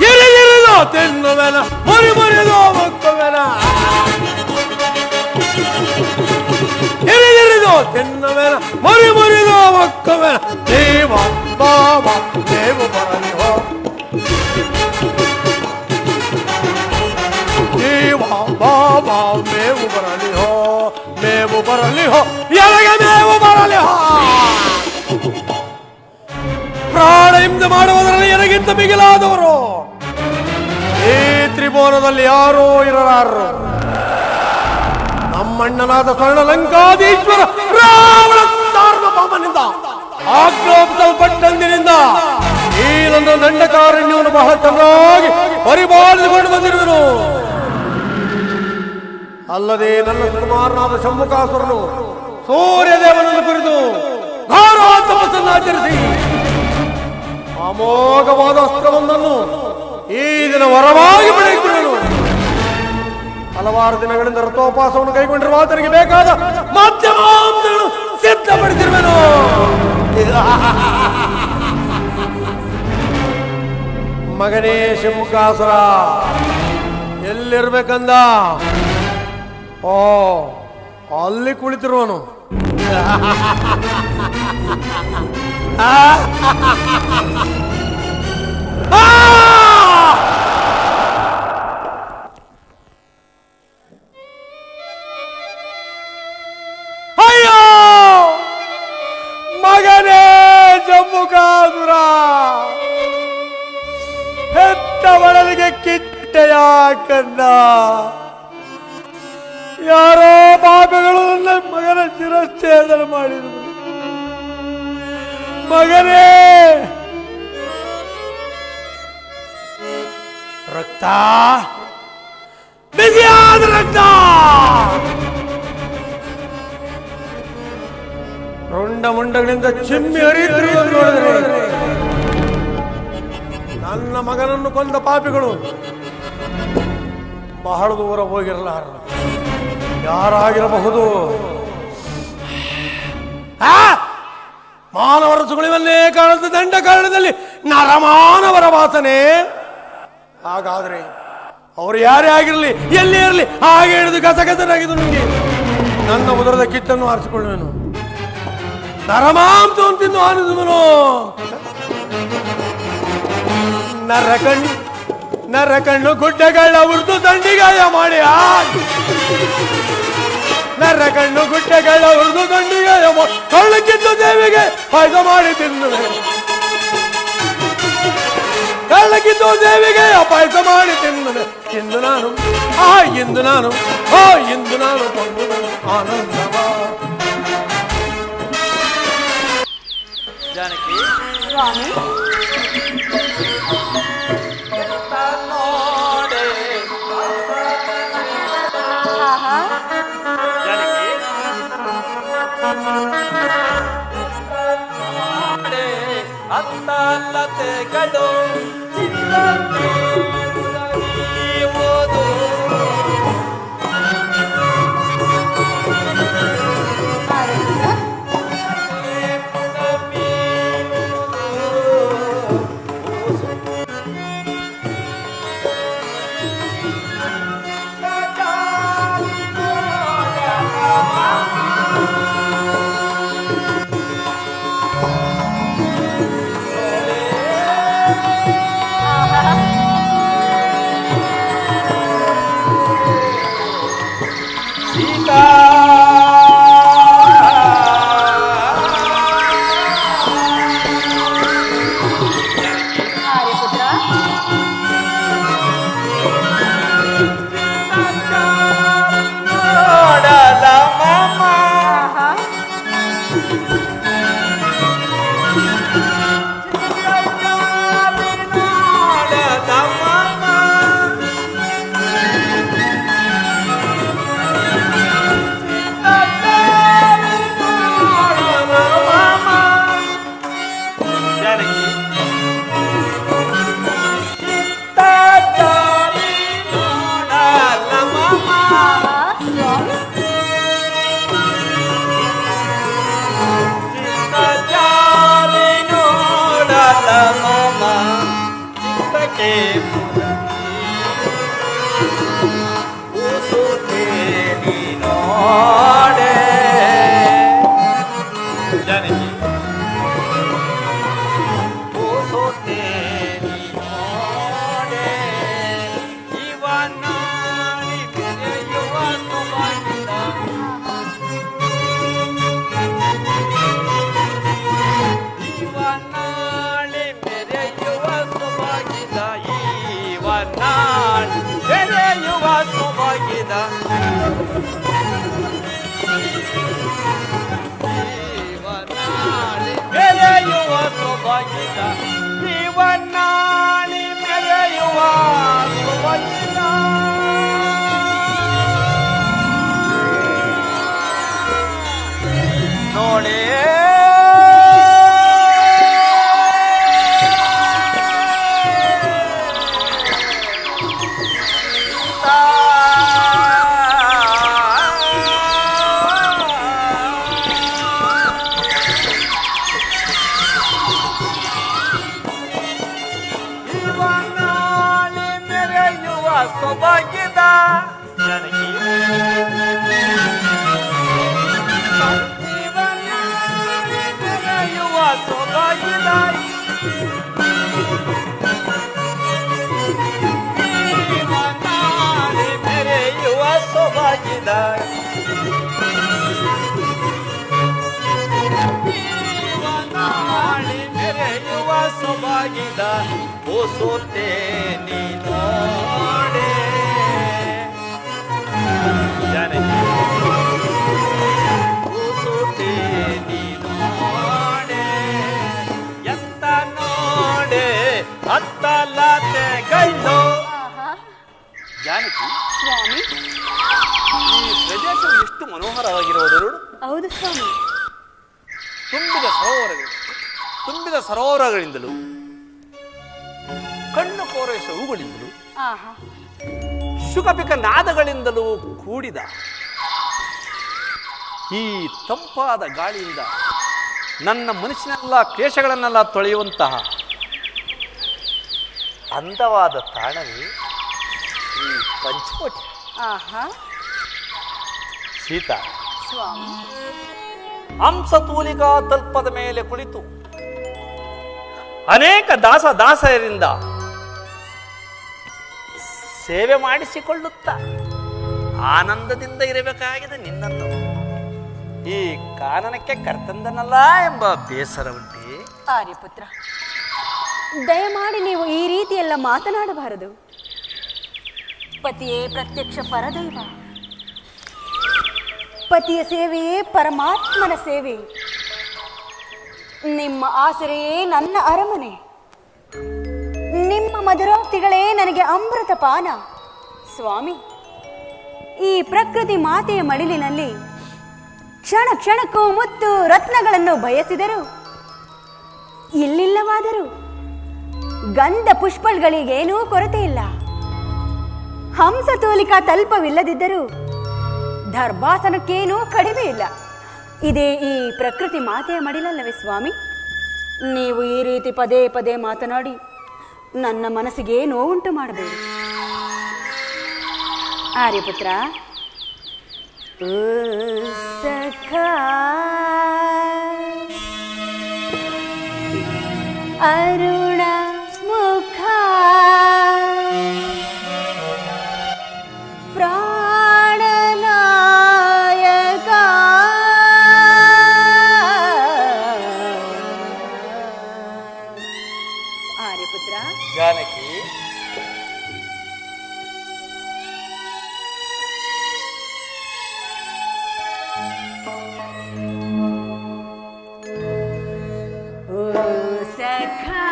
ಇರಿಗಿರಿದು ತಿನ್ನುವೆನ, ಮುರಿ ಮುರಿದು ಮುಕ್ಕುವೆನ, ಹಿರಿಗಿರಿದು ತಿನ್ನುವೆನ, ಮುರಿ ಮುರಿದು ಮುಕ್ಕುವೆನ. ದೇವ ಬಾವ ದೇವು ಬರಲಿ ಹೋ, ದೇವ ಬಾವ ಮೇವು ಬರಲಿ ಹೋ, ಮೇವು ಬರಲಿ ಹೋ, ಎನಗೆ ಮೇವು ಬರಲಿ ಹೋ. ಪ್ರಾಣ ಹಿಂಸೆ ಮಾಡುವುದರಲ್ಲಿ ನನಗಿಂತ ಮಿಗಿಲಾದವರು ಈ ತ್ರಿಭುವನದಲ್ಲಿ ಯಾರೂ ಇರಲಾರರು. ನಮ್ಮಣ್ಣನಾದ ಸ್ವರ್ಣಲಂಕಾಧೀಶ್ವರ ರಾವಣ ಸಾರ್ವಭೌಮನಿಂದ ಆಜ್ಞಾಪಿಸಲ್ಪಟ್ಟಂದಿನಿಂದ ಈ ನನ್ನ ದಂಡಕಾರಣ್ಯವನ್ನು ಬಹಳ ಚೆನ್ನಾಗಿ ಪರಿಪಾಲಿಸಿಕೊಂಡು ಬಂದಿರುವೆನು. ಅಲ್ಲದೆ ನನ್ನ ಸುಕುಮಾರನಾದ ಶಂಭುಕಾಸುರನು ಸೂರ್ಯದೇವನನ್ನು ಕುರಿತು ಘೋರ ತಪಸ್ಸನ್ನು ಆಚರಿಸಿ ಅಮೋಘವಾದ ಅಸ್ತ್ರವೊಂದನ್ನು ಈ ದಿನ ವರವಾಗಿ ಪಡೆದುಕೊಂಡನು. ಹಲವಾರು ದಿನಗಳಿಂದ ರಥೋಪವಾಸವನ್ನು ಕೈಗೊಂಡಿರುವ ಆತನಿಗೆ ಬೇಕಾದ ಮಾಧ್ಯಮಾಂಶಗಳು ಸಿದ್ಧಪಡಿಸಿರುವೆನು. ಮಗನೇ ಶಂಭುಕಾಸುರ, ಎಲ್ಲಿರ್ಬೇಕಂದ? ಓ, ಅಲ್ಲಿ ಕುಳಿತಿರುವನು. ಅಯ್ಯೋ ಮಗನೇ ಜಂಬುಕಾಸುರ, ಹೆತ್ತ ಒಳಲಿಗೆ ಕಿಟ್ಟೆಯ ಕಂದ. ಯಾರೋ ಪಾಪಿಗಳು ನನ್ನ ಮಗನ ಶಿರಚ್ಛೇದನ ಮಾಡಿದರು. ಮಗನೇ, ರಕ್ತ, ಬಿಸಿಯಾದ ರಕ್ತ, ರುಂಡ ಮುಂಡಗಳಿಂದ ಚಿಮ್ಮಿ ಹರಿಯುತ್ತಿರುವುದು ನೋಡಿದರೆ ನನ್ನ ಮಗನನ್ನು ಕೊಂದ ಪಾಪಿಗಳು ಬಹಳ ದೂರ ಹೋಗಿರಲಾರ. ಯಾರಾಗಿರಬಹುದು? ಮಾನವರ ಸುಗಳಿವನ್ನೇ ಕಾಣದ ದಂಡ ಕಾರಣದಲ್ಲಿ ನರಮಾನವರ ವಾಸನೆ. ಹಾಗಾದ್ರೆ ಅವರು ಯಾರೇ ಆಗಿರಲಿ, ಎಲ್ಲೇ ಇರಲಿ, ಹಾಗೆ ಹಿಡಿದು ಗಸಗಸನಾಗಿದ್ದು ನುಂಗಿ ನನ್ನ ಉದರದ ಕಿಚ್ಚನ್ನು ಆರಿಸಿಕೊಳ್ಳುವೆನು. ನರಮಾಂಸವನ್ನು ತಿಂದು ಆನಂದವನು. ನರಕಣ್ಣು ಗುಡ್ಡೆಗಳ ಉರ್ದು ದಂಡಿಗಾಯ ಮಾಡಿ ನರಕಣ್ಣು ಗುಡ್ಡೆಗಳ ಉರ್ದು ದಂಡಿಗಾಯ ಕಳ್ಳಕ್ಕಿದ್ದು ದೇವಿಗೆ ಪಾಯಸ ಮಾಡಿ ತಿನ್ನುವೆ. ಕಳ್ಳಕ್ಕಿದ್ದು ದೇವಿಗೆ ಪಾಯಸ ಮಾಡಿ ತಿನ್ನುವೆ. ಇಂದು ನಾನು ಇಂದು ನಾನು ಕೊಂಡುವೆನು ಆನಂದವ. ಜಾನಕಿ ಸ್ವಾಮಿ ನೋಡೆ ಆಹಾ ಜಾನಕಿ ನೋಡೆ ಅತ್ತಲ್ಲತೆಗಳು ಚಿತ್ತೋದು ನೋಡೆ ಸೊಬಗಿದ ಜನಕಿ ಮೆರೆಯುವ ಸೊಬಗಿದ ಮೆರೆಯುವ ಸೊಬಗಿದ ಮೆರೆಯುವ ಸೊಬಗಿದ ಓಸೋತೆ ನೀನೋಡೆ ಜನಕಿ ಓಸೋತೆ ನೀನೋಡೆ ಎತ್ತ ನೋಡೆ ಹತ್ತಲಾತೆ ಗೈಲು. ಜಾನಕಿ ಸ್ವಾಮಿ ಈ ಪ್ರದೇಶವು ಎಷ್ಟು ಮನೋಹರವಾಗಿರುವುದು ನೋಡು. ಹೌದು ಸ್ವಾಮಿ. ತುಂಬಿದ ಸರೋವರಗಳಿಂದಲೂ ಕಣ್ಣು ಕೋರೈಸುವ ಹೂಗಳಿಂದಲೂ ಆಹಾ ಶುಕಪಿಕ ನಾದಗಳಿಂದಲೂ ಕೂಡಿದ ಈ ತಂಪಾದ ಗಾಳಿಯಿಂದ ನನ್ನ ಮನಸ್ಸಿನೆಲ್ಲ ಕ್ಲೇಶಗಳನ್ನೆಲ್ಲ ತೊಳೆಯುವಂತಹ ಅಂದವಾದ ತಾಣವೇ ಈ ಪಂಚಕೋಟೆ. ಆಹಾ ಸೀತಾ ಸ್ವಾಮಿ. ಹಂಸತೂಲಿಕಾ ತಲ್ಪದ ಮೇಲೆ ಕುಳಿತು ಅನೇಕ ದಾಸರಿಂದ ಸೇವೆ ಮಾಡಿಸಿಕೊಳ್ಳುತ್ತಾ ಆನಂದದಿಂದ ಇರಬೇಕಾಗಿದೆ ನಿನ್ನನ್ನು ಈ ಕಾನನಕ್ಕೆ ಕರ್ತಂದನಲ್ಲ ಎಂಬ ಬೇಸರ ಉಂಟೆ. ಆರ್ಯಪುತ್ರ, ದಯಮಾಡಿ ನೀವು ಈ ರೀತಿಯೆಲ್ಲ ಮಾತನಾಡಬಾರದು. ಪತಿಯೇ ಪ್ರತ್ಯಕ್ಷ ಪರದೈವ. ಪತಿಯ ಸೇವೆಯೇ ಪರಮಾತ್ಮನ ಸೇವೆ. ನಿಮ್ಮ ಆಸರೆಯೇ ನನ್ನ ಅರಮನೆ. ನಿಮ್ಮ ಮಧುರೋಕ್ತಿಗಳೇ ನನಗೆ ಅಮೃತ ಪಾನ. ಸ್ವಾಮಿ, ಈ ಪ್ರಕೃತಿ ಮಾತೆಯ ಮಡಿಲಿನಲ್ಲಿ ಕ್ಷಣ ಕ್ಷಣಕ್ಕೂ ಮುತ್ತು ರತ್ನಗಳನ್ನು ಬಯಸಿದರು ಇಲ್ಲಿಲ್ಲವಾದರೂ ಗಂಧ ಪುಷ್ಪಗಳಿಗೇನೂ ಕೊರತೆ ಇಲ್ಲ. ಹಂಸತೂಲಿಕಾ ತಲ್ಪವಿಲ್ಲದಿದ್ದರೂ ದರ್ಭಾಸನಕ್ಕೇನೂ ಕಡಿಮೆ ಇಲ್ಲ. ಇದೇ ಈ ಪ್ರಕೃತಿ ಮಾತೆಯ ಮಡಿಲಲ್ಲವೇ ಸ್ವಾಮಿ? ನೀವು ಈ ರೀತಿ ಪದೇ ಪದೇ ಮಾತನಾಡಿ ನನ್ನ ಮನಸ್ಸಿಗೆ ನೋವುಂಟು ಮಾಡಬೇಡಿ. ಆರ್ಯಪುತ್ರ, ಸಖಾ ಅರುಣ ಮುಖ ಪ್ರಾಣನಾಯಕ ಆರ್ಯಪುತ್ರ. ಜಾನಕಿ, ಸಖಾ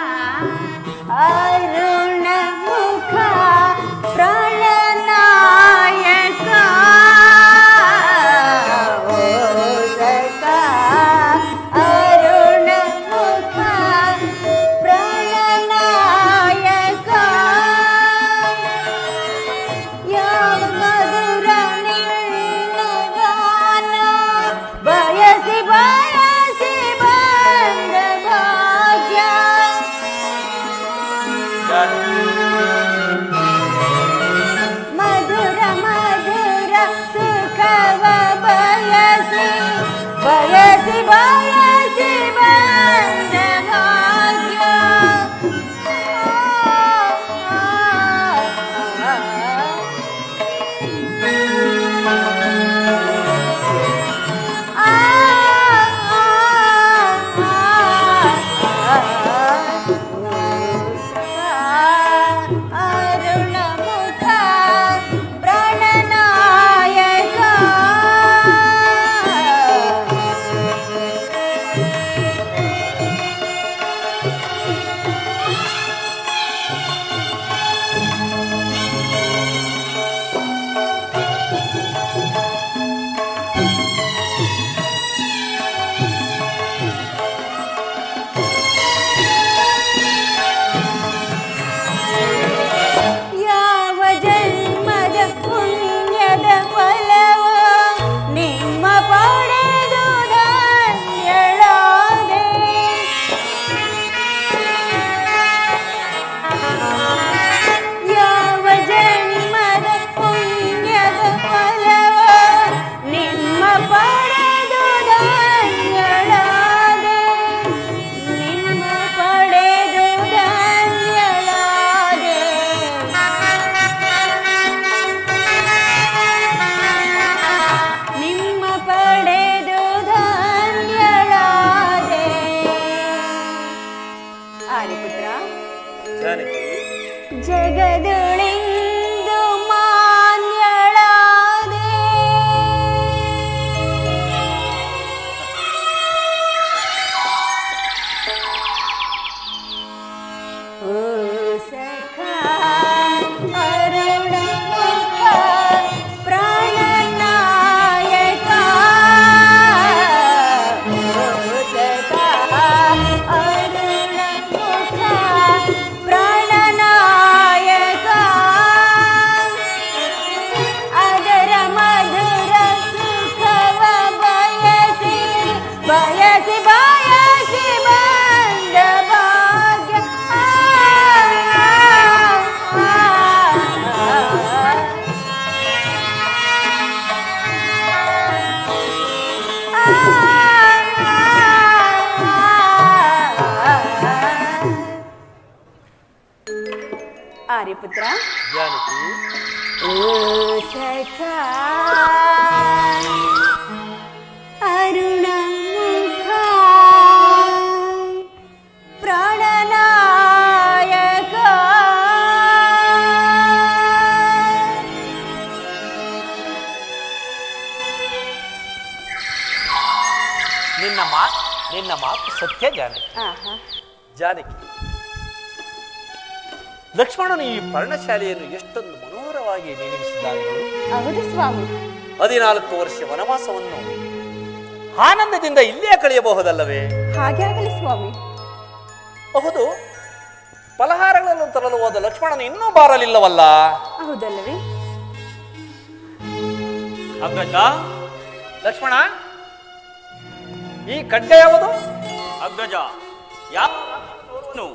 ಆರ್ಯಪುತ್ರ. ಜಾನಕಿ, ಸಖಾ ಅರುಣ ಮುಖ ಪ್ರಾಣನಾಯಕ ನಿನ್ನ ಮಾತು ಸತ್ಯ ಜಾನಕಿ. ಆಹಾ. ಜಾನಕಿ, ಲಕ್ಷ್ಮಣನು ಈ ಪರ್ಣಶಾಲೆಯನ್ನು ಎಷ್ಟೊಂದು ಮನೋಹರವಾಗಿ ನಿರ್ಮಿಸಿದ್ದಾನೆ ನೋಡು. ಹೌದು ಸ್ವಾಮಿ. 14 ವರ್ಷ ವನವಾಸವನ್ನು ಆನಂದದಿಂದ ಇಲ್ಲೇ ಕಳೆಯಬಹುದಲ್ಲವೇ? ಹಾಗೆ ಆಗಲಿ ಸ್ವಾಮಿ. ಹೌದು, ಫಲಹಾರಗಳನ್ನು ತರಲು ಹೋದ ಲಕ್ಷ್ಮಣನು ಇನ್ನೂ ಬಾರಲಿಲ್ಲವಲ್ಲ? ಹೌದಲ್ಲವೇ? ಅಗ್ರಜ, ಲಕ್ಷ್ಮಣ, ಈ ಖಡ್ಗ ಯಾವುದು? ಅಗ್ರಜ, ಯಾವನು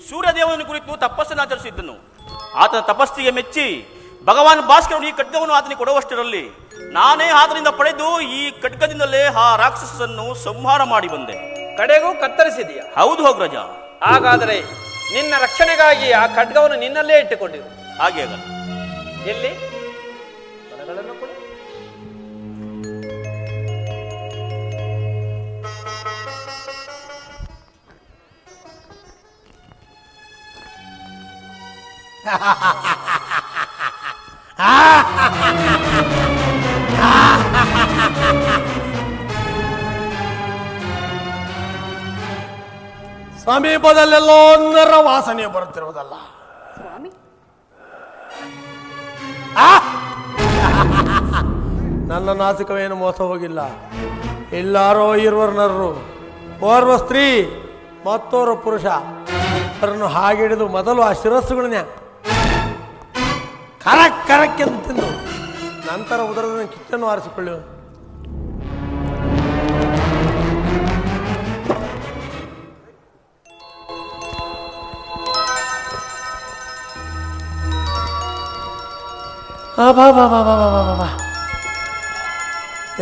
ಸೂರ್ಯದೇವನ ಕುರಿತು ತಪಸ್ಸನ್ನು ಆಚರಿಸಿದ್ದನು. ಆತನ ತಪಸ್ಸಿಗೆ ಮೆಚ್ಚಿ ಭಗವಾನ್ ಭಾಸ್ಕರನು ಈ ಖಡ್ಗವನ್ನು ಆತನಿಗೆ ಕೊಡುವಷ್ಟರಲ್ಲಿ ನಾನೇ ಆತನಿಂದ ಪಡೆದು ಈ ಖಡ್ಗದಿಂದಲೇ ಆ ರಾಕ್ಷಸನ್ನು ಸಂಹಾರ ಮಾಡಿ ಬಂದೆ. ಕಡೆಗೂ ಕತ್ತರಿಸಿದೆಯಾ? ಹೌದು ಅಗ್ರಜ. ಹಾಗಾದರೆ ನಿನ್ನ ರಕ್ಷಣೆಗಾಗಿ ಆ ಖಡ್ಗವನ್ನು ನಿನ್ನಲ್ಲೇ ಇಟ್ಟುಕೊಂಡಿರು. ಹಾಗೆ ಆಗಲ್ಲ. ಎಲ್ಲಿ ಬಲಗಳನ್ನು ಕೊಡು. ಸಮೀಪದಲ್ಲೆಲ್ಲೋ ನರ ವಾಸನೆ ಬರುತ್ತಿರುವುದಲ್ಲ ಸ್ವಾಮಿ. ನನ್ನ ನಾಸಿಕವೇನು ಮೋಸ ಹೋಗಿಲ್ಲ. ಎಲ್ಲಾರೋ ಇರುವರು ನರರು, ಓರ್ವ ಸ್ತ್ರೀ ಮತ್ತೋರ್ವ ಪುರುಷ ಅವರನ್ನು ಹಾಗಿಡಿದು ಮೊದಲು ಆ ಶಿರಸ್ಸುಗಳನ್ನ ಕರಕ್ ಎಂದು ತಿಂದು ನಂತರ ಉದರದ ಕಿಚ್ಚನ್ನು ಆರಿಸಿಕೊಳ್ಳುವ.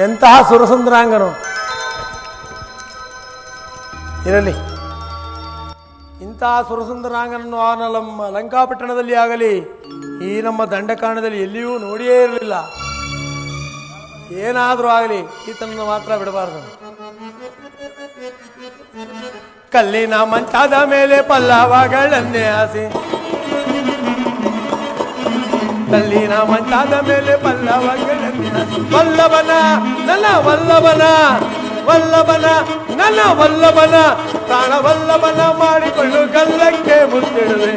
ಎಂತಹ ಸುರಸುಂದರಾಂಗನು ಇರಲಿ. ಇಂತಹ ಸುರಸುಂದರಾಂಗನನ್ನು ಆ ನಮ್ಮ ಲಂಕಾಪಟ್ಟಣದಲ್ಲಿ ಆಗಲಿ ಈ ನಮ್ಮ ದಂಡಕಾಂಡದಲ್ಲಿ ಎಲ್ಲಿಯೂ ನೋಡಿಯೇ ಇರಲಿಲ್ಲ. ಏನಾದರೂ ಆಗಲಿ ಈತನನ್ನು ಮಾತ್ರ ಬಿಡಬಾರದು. ಕಲ್ಲಿನ ಮಂಚಾದ ಮೇಲೆ ಪಲ್ಲವಗಳನ್ನೇ ಆಸೆ, ಕಲ್ಲಿನ ಮಂಚಾದ ಮೇಲೆ ಪಲ್ಲವಗಳನ್ನೇ ಆಸೆ. ವಲ್ಲಭನ ನನ್ನ ವಲ್ಲಭನ, ವಲ್ಲಭನ ನನ್ನ ವಲ್ಲಭನ, ಪ್ರಾಣ ವಲ್ಲಭನ ಮಾಡಿಕೊಂಡು ಗಲ್ಲಕ್ಕೆ ಮುತ್ತಿಡುವೆ.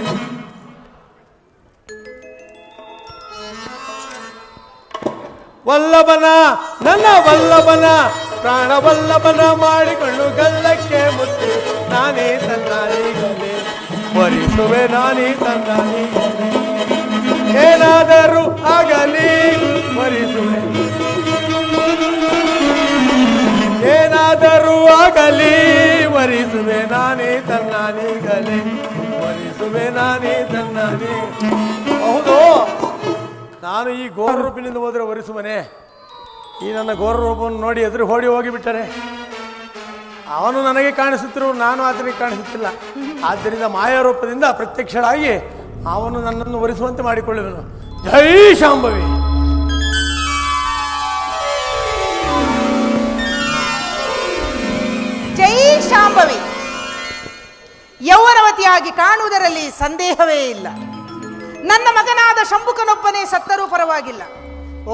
ವಲ್ಲಭನ ನನ್ನ ವಲ್ಲಭನ, ಪ್ರಾಣ ವಲ್ಲಭನ ಮಾಡಿಕೊಂಡು ಗಲ್ಲಕ್ಕೆ ಮುತ್ತಿ ನಾನೇ ತನ್ನಾನೀಗಲೇ ವರಿಸುವೆ, ನಾನೇ ತನ್ನಾನೀಗಲೇ ಏನಾದರೂ ಆಗಲಿ ವರಿಸುವೆ, ಏನಾದರೂ ಆಗಲಿ ವರಿಸುವೆ, ನಾನೇ ತನ್ನಾನೀಗಲೇ ವರಿಸುವೆ, ನಾನೇ ತನ್ನಾನೇ. ಹೌದು, ನಾನು ಈ ಘೋರ ರೂಪಿನಿಂದ ಹೋದರೆ ವರಿಸುವನೆ. ಈ ನನ್ನ ಘೋರ ರೂಪವನ್ನು ನೋಡಿ ಎದುರು ಓಡಿ ಹೋಗಿಬಿಟ್ಟರೆ ಅವನು ನನಗೆ ಕಾಣಿಸುತ್ತಿರುವ, ನಾನು ಆತನಿಗೆ ಕಾಣಿಸುತ್ತಿಲ್ಲ. ಆದ್ದರಿಂದ ಮಾಯಾರೂಪದಿಂದ ಪ್ರತ್ಯಕ್ಷಳಾಗಿ ಅವನು ನನ್ನನ್ನು ವರಿಸುವಂತೆ ಮಾಡಿಕೊಳ್ಳುವನು. ಜೈ ಶಾಂಭವಿ. ಜೈ ಶಾಂಭವಿ. ಯೌವನವತಿಯಾಗಿ ಕಾಣುವುದರಲ್ಲಿ ಸಂದೇಹವೇ ಇಲ್ಲ. ನನ್ನ ಮಗನಾದ ಶಂಭುಕನೊಬ್ಬನೇ ಸತ್ತರೂ ಪರವಾಗಿಲ್ಲ,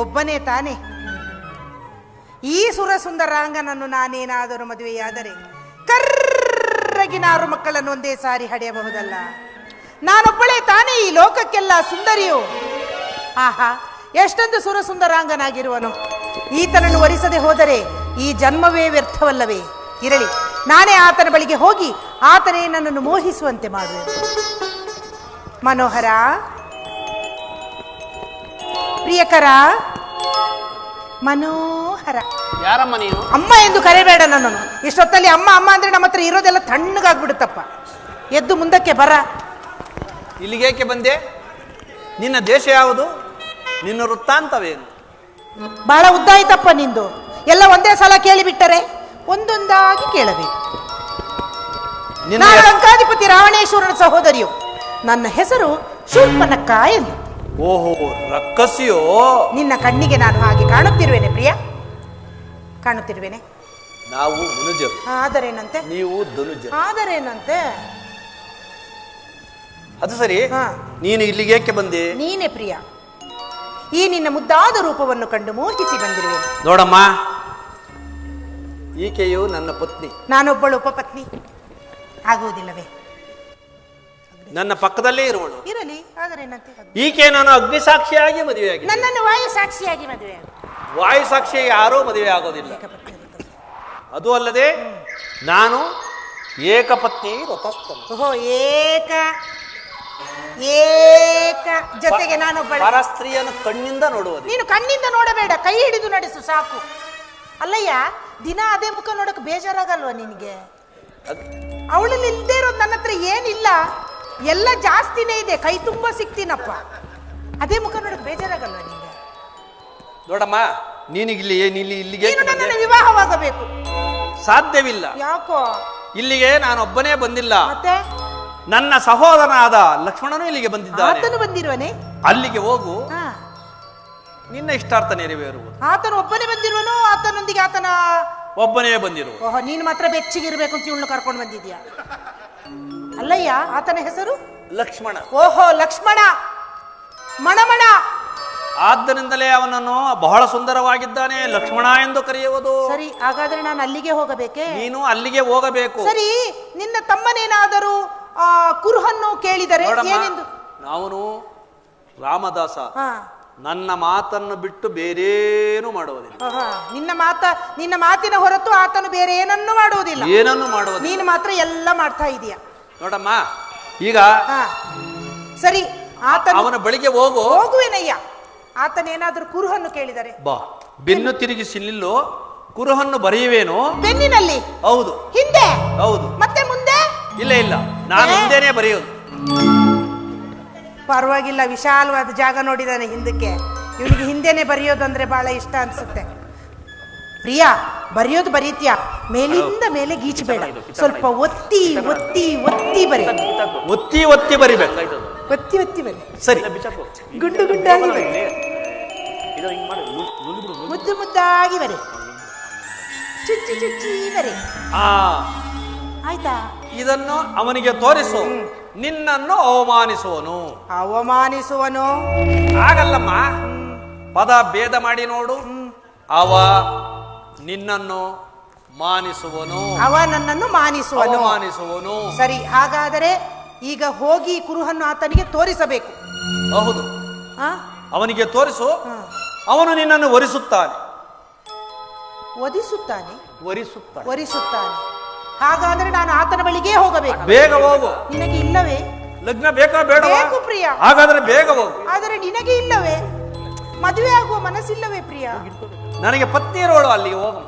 ಒಬ್ಬನೇ ತಾನೇ. ಈ ಸುರಸುಂದರಾಂಗನನ್ನು ನಾನೇನಾದರೂ ಮದುವೆಯಾದರೆ ಕರ್ರಗಿನಾರು ಮಕ್ಕಳನ್ನು ಒಂದೇ ಸಾರಿ ಹಡೆಯಬಹುದಲ್ಲ. ನಾನೊಬ್ಬಳೇ ತಾನೇ ಈ ಲೋಕಕ್ಕೆಲ್ಲ ಸುಂದರಿಯು. ಆಹಾ, ಎಷ್ಟೊಂದು ಸುರಸುಂದರಾಂಗನಾಗಿರುವನು. ಈತನನ್ನು ವರಿಸದೆ ಹೋದರೆ ಈ ಜನ್ಮವೇ ವ್ಯರ್ಥವಲ್ಲವೇ? ಇರಲಿ, ನಾನೇ ಆತನ ಬಳಿಗೆ ಹೋಗಿ ಆತನೇ ನನ್ನನ್ನು ಮೋಹಿಸುವಂತೆ ಮಾಡುವೆ. ಮನೋಹರ, ಪ್ರಿಯಕರ, ಮನೋಹರ. ಯಾರಮ್ಮ ನೀನು? ಅಮ್ಮ ಎಂದು ಕರೆಬೇಡ ನನ್ನನ್ನು. ಇಷ್ಟೊತ್ತಲ್ಲಿ ಅಮ್ಮ ಅಮ್ಮ ಅಂದ್ರೆ ನಮ್ಮ ಹತ್ರ ಇರೋದೆಲ್ಲ ತಣ್ಣಗಾಗ್ಬಿಡುತ್ತಪ್ಪ. ಎದ್ದು ಮುಂದಕ್ಕೆ ಬರ. ಇಲ್ಲಿಗೇಕೆ ಬಂದೆ? ನಿನ್ನ ದೇಶ ಯಾವುದು? ನಿನ್ನ ವೃತ್ತಾಂತವೇನು? ಬಹಳ ಉದ್ದಾಯ್ತಪ್ಪ ನಿಂದು. ಎಲ್ಲ ಒಂದೇ ಸಲ ಕೇಳಿಬಿಟ್ಟರೆ ಒಂದೊಂದಾಗಿ ಕೇಳಬೇಕು. ನಾನು ಲಂಕಾಧಿಪತಿ ರಾವಣೇಶ್ವರನ ಸಹೋದರಿಯು. ನನ್ನ ಹೆಸರು ಶೂರ್ಪನಖ ಎಂದು. ಓಹೋ, ರಕ್ಕಸಿಯೋ? ನಿನ್ನ ಕಣ್ಣಿಗೆ ನಾನು ಹಾಗೆ ಕಾಣುತ್ತಿರುವೆನೆ ಪ್ರಿಯ, ಕಾಣುತ್ತಿರುವೆನೆ. ನಾವು ಮನುಜರು, ಆದರೇನಂತೆ? ನೀವು ಧನುಜರು. ಆದರೇನಂತೆ? ಅದು ಸರಿ, ಹಾ. ನೀನು ಇಲ್ಲಿಗೆ ಏಕೆ ಬಂದೆ? ನೀನೇ ಪ್ರಿಯ, ಈ ನಿನ್ನ ಮುದ್ದಾದ ರೂಪವನ್ನು ಕಂಡು ಮೋಹಿಸಿ ಬಂದಿರುವೆನು. ನೋಡಮ್ಮ, ಈಕೆಯು ನನ್ನ ಪತ್ನಿ. ನಾನೊಬ್ಬಳು ಉಪಪತ್ನಿ ಆಗುವುದಿಲ್ಲವೇ? ನನ್ನ ಪಕ್ಕದಲ್ಲೇ ಇರುವಳು. ಇರಲಿ, ಆದರೇನಂತೆ? ಈಕೆ ನಾನು ಅಗ್ನಿ ಸಾಕ್ಷಿಯಾಗಿ ಮದುವೆಯಾಗಿ, ನನ್ನನ್ನು ವಾಯು ಸಾಕ್ಷಿಯಾಗಿ ಮದುವೆ ವಾಯು ಸಾಕ್ಷಿ ಯಾರೂ ಮದುವೆ ಆಗೋದಿಲ್ಲ. ಅದು ಅಲ್ಲದೆ ನಾನು ಏಕಪತ್ನಿ ವ್ರತಸ್ಥನು. ಓಹೋ, ಏಕ ಜೊತೆಗೆ ನಾನೊಬ್ಬಳು. ಪರಸ್ತ್ರೀಯನ್ನು ಕಣ್ಣಿಂದ ನೋಡುವುದು. ನೀನು ಕಣ್ಣಿಂದ ನೋಡಬೇಡ, ಕೈ ಹಿಡಿದು ನಡೆಸು ಸಾಕು. ಅಲ್ಲಯ್ಯ, ದಿನ ಅದೇ ಮುಖ ನೋಡಕ್ ಬೇಜಾರಾಗಲ್ವಾ ನಿನಗೆ? ಅವಳಲ್ಲಿ ಇಲ್ದೇ ಇರೋದು ನನ್ನ ಹತ್ರ ಏನಿಲ್ಲ, ಎಲ್ಲ ಜಾಸ್ತಿನೇ ಇದೆ, ಕೈ ತುಂಬಾ ಸಿಗ್ತೀನಪ್ಪ. ಅದೇ ಮುಖ ನೋಡಕ್ ಬೇಜಾರಾಗಲ್ವಾ ನಿನಗೆ? ನೋಡಮ್ಮ, ನೀನಿಗಿಲ್ಲಿ ಇಲ್ಲಿಗೆ ನೀನು ನನ್ನನ್ನು ವಿವಾಹವಾಗಬೇಕು. ಸಾಧ್ಯವಿಲ್ಲ. ಯಾಕೋ? ಇಲ್ಲಿಗೆ ನಾನು ಒಬ್ಬನೇ ಬಂದಿಲ್ಲ, ಮತ್ತೆ ನನ್ನ ಸಹೋದರನಾದ ಲಕ್ಷ್ಮಣನು ಇಲ್ಲಿಗೆ ಬಂದಿದ್ದಾನೆ. ಆತನು ಬಂದಿರುವನೆ? ಅಲ್ಲಿಗೆ ಹೋಗು, ಹಾ. ನಿನ್ನ ಇಷ್ಟಾರ್ಥ ನೆರವೇರುವುದು. ಆತನು ಒಬ್ಬನೇ ಬಂದಿರುವನು? ಆತನೊಂದಿಗೆ ಆತನ ಒಬ್ಬನೇ ಬಂದಿರುವ. ಓಹೋ, ನೀನು ಮಾತ್ರ ಬೆಚ್ಚಿಗಿರ್ಬೇಕು ಅಂತ ಇವಳು ಕರ್ಕೊಂಡು ಬಂದಿದ್ಯಾ? ಅಲ್ಲಯ್ಯ, ಆತನ ಹೆಸರು ಲಕ್ಷ್ಮಣ. ಓಹೋ, ಲಕ್ಷ್ಮಣ, ಮಣಮಣ. ಆದ್ದರಿಂದಲೇ ಅವನನ್ನು ಬಹಳ ಸುಂದರವಾಗಿದ್ದಾನೆ, ಲಕ್ಷ್ಮಣ ಎಂದು ಕರೆಯುವುದು. ಸರಿ, ಹಾಗಾದ್ರೆ ನಾನು ಅಲ್ಲಿಗೆ ಹೋಗಬೇಕೆ? ನೀನು ಅಲ್ಲಿಗೆ ಹೋಗಬೇಕು. ಸರಿ, ನಿನ್ನ ತಮ್ಮನೇನಾದರೂ ಕುರುಹನ್ನು ಕೇಳಿದರೆ ಏನೆಂದು? ಅವನು ರಾಮದಾಸ, ಹಾ. ನನ್ನ ಮಾತನ್ನು ಬಿಟ್ಟು ಬೇರೇನು ಮಾಡುವುದಿಲ್ಲ. ಓಹೋ, ನಿನ್ನ ಮಾತಿನ ಹೊರತು ಆತನು ಬೇರೆ ಏನನ್ನು ಮಾಡುವುದಿಲ್ಲ. ಏನನ್ನು ಮಾಡುವುದಿಲ್ಲ. ನೀನು ಮಾತ್ರ ಎಲ್ಲ ಮಾಡ್ತಾ ಇದೀಯ. ನೋಡಮ್ಮ, ಈಗ ಹಾ, ಸರಿ, ಅವನ ಬಳಿಗೆ ಹೋಗು. ಹೋಗುವೆನಯ್ಯ. ಆತನೇನಾದ್ರೂ ಕುರುಹನ್ನು ಕೇಳಿದರೆ? ಬಾ, ಬೆನ್ನು ತಿರುಗಿಸಿ ನಿಲ್ಲು, ಕುರುಹನ್ನು ಬರೆಯುವೇನು. ಬೆನ್ನಿನಲ್ಲಿ? ಹೌದು. ಹಿಂದೆ? ಹೌದು. ಮತ್ತೆ ಮುಂದೆ? ಇಲ್ಲ, ನಾನು ಹಿಂದೆನೆ ಬರೆಯೋದು. ಪರವಾಗಿಲ್ಲ, ವಿಶಾಲವಾದ ಜಾಗ ನೋಡಿದಾನೆ ಹಿಂದಕ್ಕೆ. ಇವನಿಗೆ ಹಿಂದೆನೆ ಬರೆಯೋದಂದ್ರೆ ಬಹಳ ಇಷ್ಟ ಅನ್ಸುತ್ತೆ. ಪ್ರಿಯಾ, ಬರೆಯೋದು ಬರೀತ್ಯಾ, ಮೇಲಿಂದ ಮೇಲೆ ಗೀಚಬೇಡ, ಸ್ವಲ್ಪ ಒತ್ತಿ ಒತ್ತಿ ಒತ್ತಿ ಬರಿ. ಒತ್ತಿ ಒತ್ತಿ ಬರಿಬೇಕು. ಒತ್ತಿ ಒತ್ತಿ ಬರಿ. ಸರಿ, ಗುಂಡು ಗುಂಡಾಗಿ ಬರಿ, ಮುದ್ದು ಮುದ್ದಾಗಿ ಬರಿ, ಚುಚ್ಚಿ ಚುಚ್ಚಿ ಬರಿ. ಆಯ್ತಾ? ಇದನ್ನು ಅವನಿಗೆ ತೋರಿಸು, ನಿನ್ನನ್ನು ಅವಮಾನಿಸುವನು. ಅವಮಾನಿಸುವನು? ಆಗಲ್ಲಮ್ಮ, ಪದ ಭೇದ ಮಾಡಿ ನೋಡು. ಅವ ನಿನ್ನನ್ನು ಮಾನಿಸುವನು. ಅವ ನನ್ನನ್ನು ಮಾನಿಸುವನು. ಸರಿ, ಹಾಗಾದರೆ ಈಗ ಹೋಗಿ ಕುರುಹನ್ನು ಆತನಿಗೆ ತೋರಿಸಬೇಕು. ಹೌದು, ಅವನಿಗೆ ತೋರಿಸು. ಅವನು ನಿನ್ನನ್ನು ವರಿಸುತ್ತಾನೆ. ವರಿಸುತ್ತಾನೆ. ಹಾಗಾದರೆ ನಾನು ಆತನ ಬಳಿಗೆ ಹೋಗಬೇಕು. ಬೇಗ ಹೋಗು. ನಿನಗೆ ಇಲ್ಲವೇ? ಲಗ್ನ ಬೇಕಾ ಬೇಡ? ಬೇಕು ಪ್ರಿಯ. ಹಾಗಾದ್ರೆ ಬೇಗ ಹೋಗು. ಆದರೆ ನಿನಗೆ ಇಲ್ಲವೇ? ಮದುವೆ ಆಗುವ ಮನಸ್ಸಿಲ್ಲವೇ ಪ್ರಿಯ? ನನಗೆ ಪತ್ನಿ ಇರೋಳು, ಅಲ್ಲಿಗೆ ಹೋಗು.